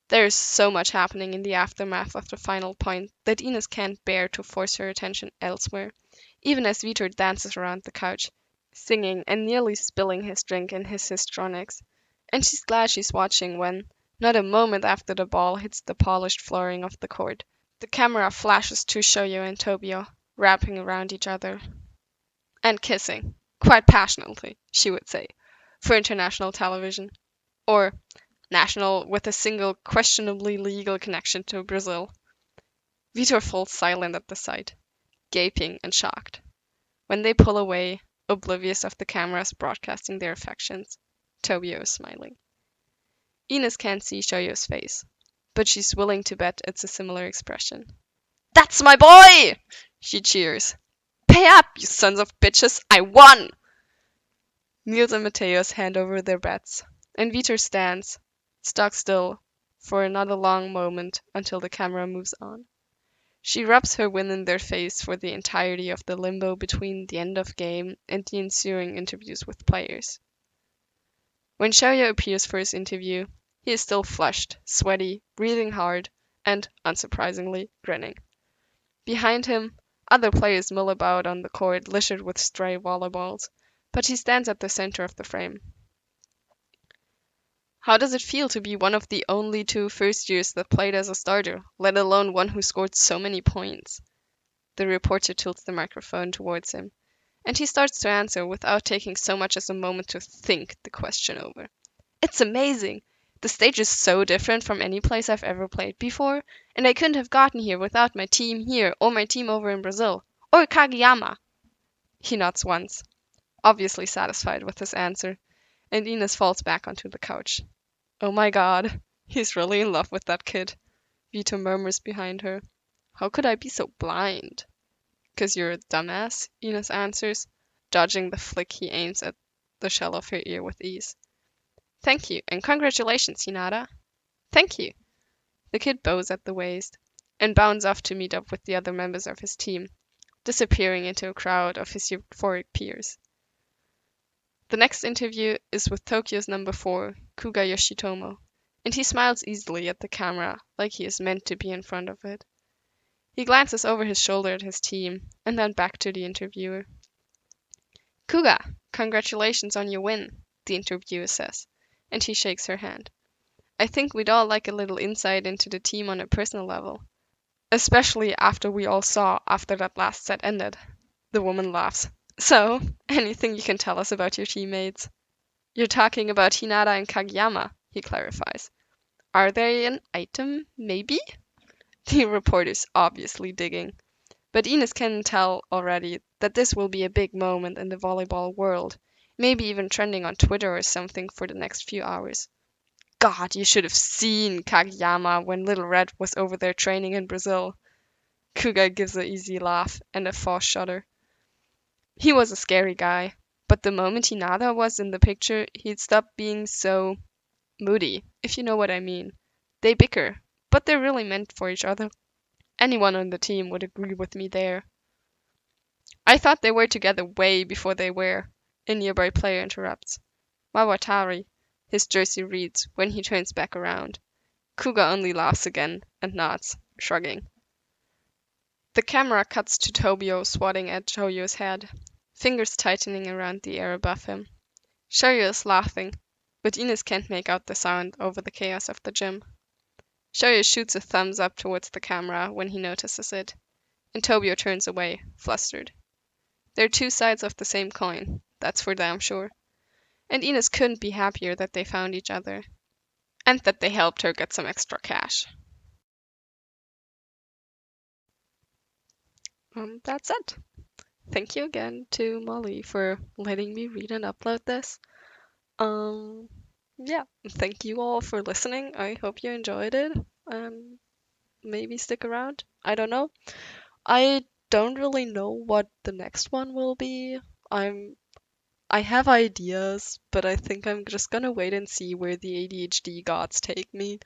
There is so much happening in the aftermath of the final point that Ines can't bear to force her attention elsewhere, even as Vitor dances around the couch, singing and nearly spilling his drink in his histrionics. and she's glad she's watching when, not a moment after the ball hits the polished flooring of the court, the camera flashes to shouyou and tobio, wrapping around each other and kissing, quite passionately, she would say, for international television, or national with a single questionably legal connection to Brazil. Vitor falls silent at the sight, gaping and shocked. When they pull away, oblivious of the cameras broadcasting their affections, Tobio is smiling. Ines can't see shouyou's face, but she's willing to bet it's a similar expression. That's my boy! She cheers. Pay up, you sons of bitches! I won! Nils and Mateus hand over their bets, and Vitor stands, stock still, for another long moment until the camera moves on. She rubs her win in their face for the entirety of the limbo between the end of game and the ensuing interviews with players. When shouyou appears for his interview, he is still flushed, sweaty, breathing hard, and, unsurprisingly, grinning. Behind him, other players mill about on the court littered with stray volleyballs, but he stands at the center of the frame. How does it feel to be one of the only two first years that played as a starter, let alone one who scored so many points? The reporter tilts the microphone towards him, and he starts to answer without taking so much as a moment to think the question over. It's amazing! The stage is so different from any place I've ever played before, and I couldn't have gotten here without my team here or my team over in Brazil. Or Kageyama. He nods once, obviously satisfied with his answer, and Ines falls back onto the couch. Oh my god, he's really in love with that kid, Vito murmurs behind her. How could I be so blind? 'Cause you're a dumbass, Ines answers, dodging the flick he aims at the shell of her ear with ease. Thank you, and congratulations, Hinata. Thank you. The kid bows at the waist, and bounds off to meet up with the other members of his team, disappearing into a crowd of his euphoric peers. The next interview is with Tokyo's number 4, Kuga Yoshitomo, and he smiles easily at the camera like he is meant to be in front of it. He glances over his shoulder at his team, and then back to the interviewer. Kuga, congratulations on your win, the interviewer says, and he shakes her hand. I think we'd all like a little insight into the team on a personal level, especially after we all saw after that last set ended. The woman laughs. So, anything you can tell us about your teammates? You're talking about Hinata and Kageyama, he clarifies. Are they an item, maybe? The reporter's obviously digging, but Ines can tell already that this will be a big moment in the volleyball world, maybe even trending on Twitter or something for the next few hours. God, you should have seen Kageyama when Little Red was over there training in Brazil. Kuga gives an easy laugh and a false shudder. He was a scary guy, but the moment Hinata was in the picture, he'd stop being so moody, if you know what I mean. They bicker, but they're really meant for each other. Anyone on the team would agree with me there. I thought they were together way before they were, a nearby player interrupts. Wawatari, his jersey reads when he turns back around. Kuga only laughs again and nods, shrugging. The camera cuts to Tobio swatting at shouyou's head, fingers tightening around the air above him. Shouyou is laughing, but Ines can't make out the sound over the chaos of the gym. Shouyou shoots a thumbs up towards the camera when he notices it, and Tobio turns away, flustered. They're two sides of the same coin, that's for damn sure. And Ines couldn't be happier that they found each other, and that they helped her get some extra cash. That's it. Thank you again to mollE for letting me read and upload this. Yeah, thank you all for listening. I hope you enjoyed it. Maybe stick around. I don't know. I don't really know what the next one will be. I have ideas, but I think I'm just gonna wait and see where the ADHD gods take me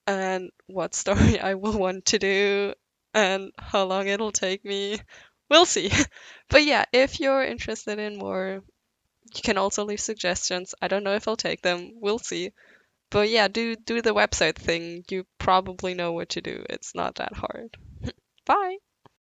and what story I will want to do and how long it'll take me. We'll see. But yeah, if you're interested in more, you can also leave suggestions. I don't know if I'll take them. We'll see. But yeah, do the website thing. You probably know what to do. It's not that hard. Bye.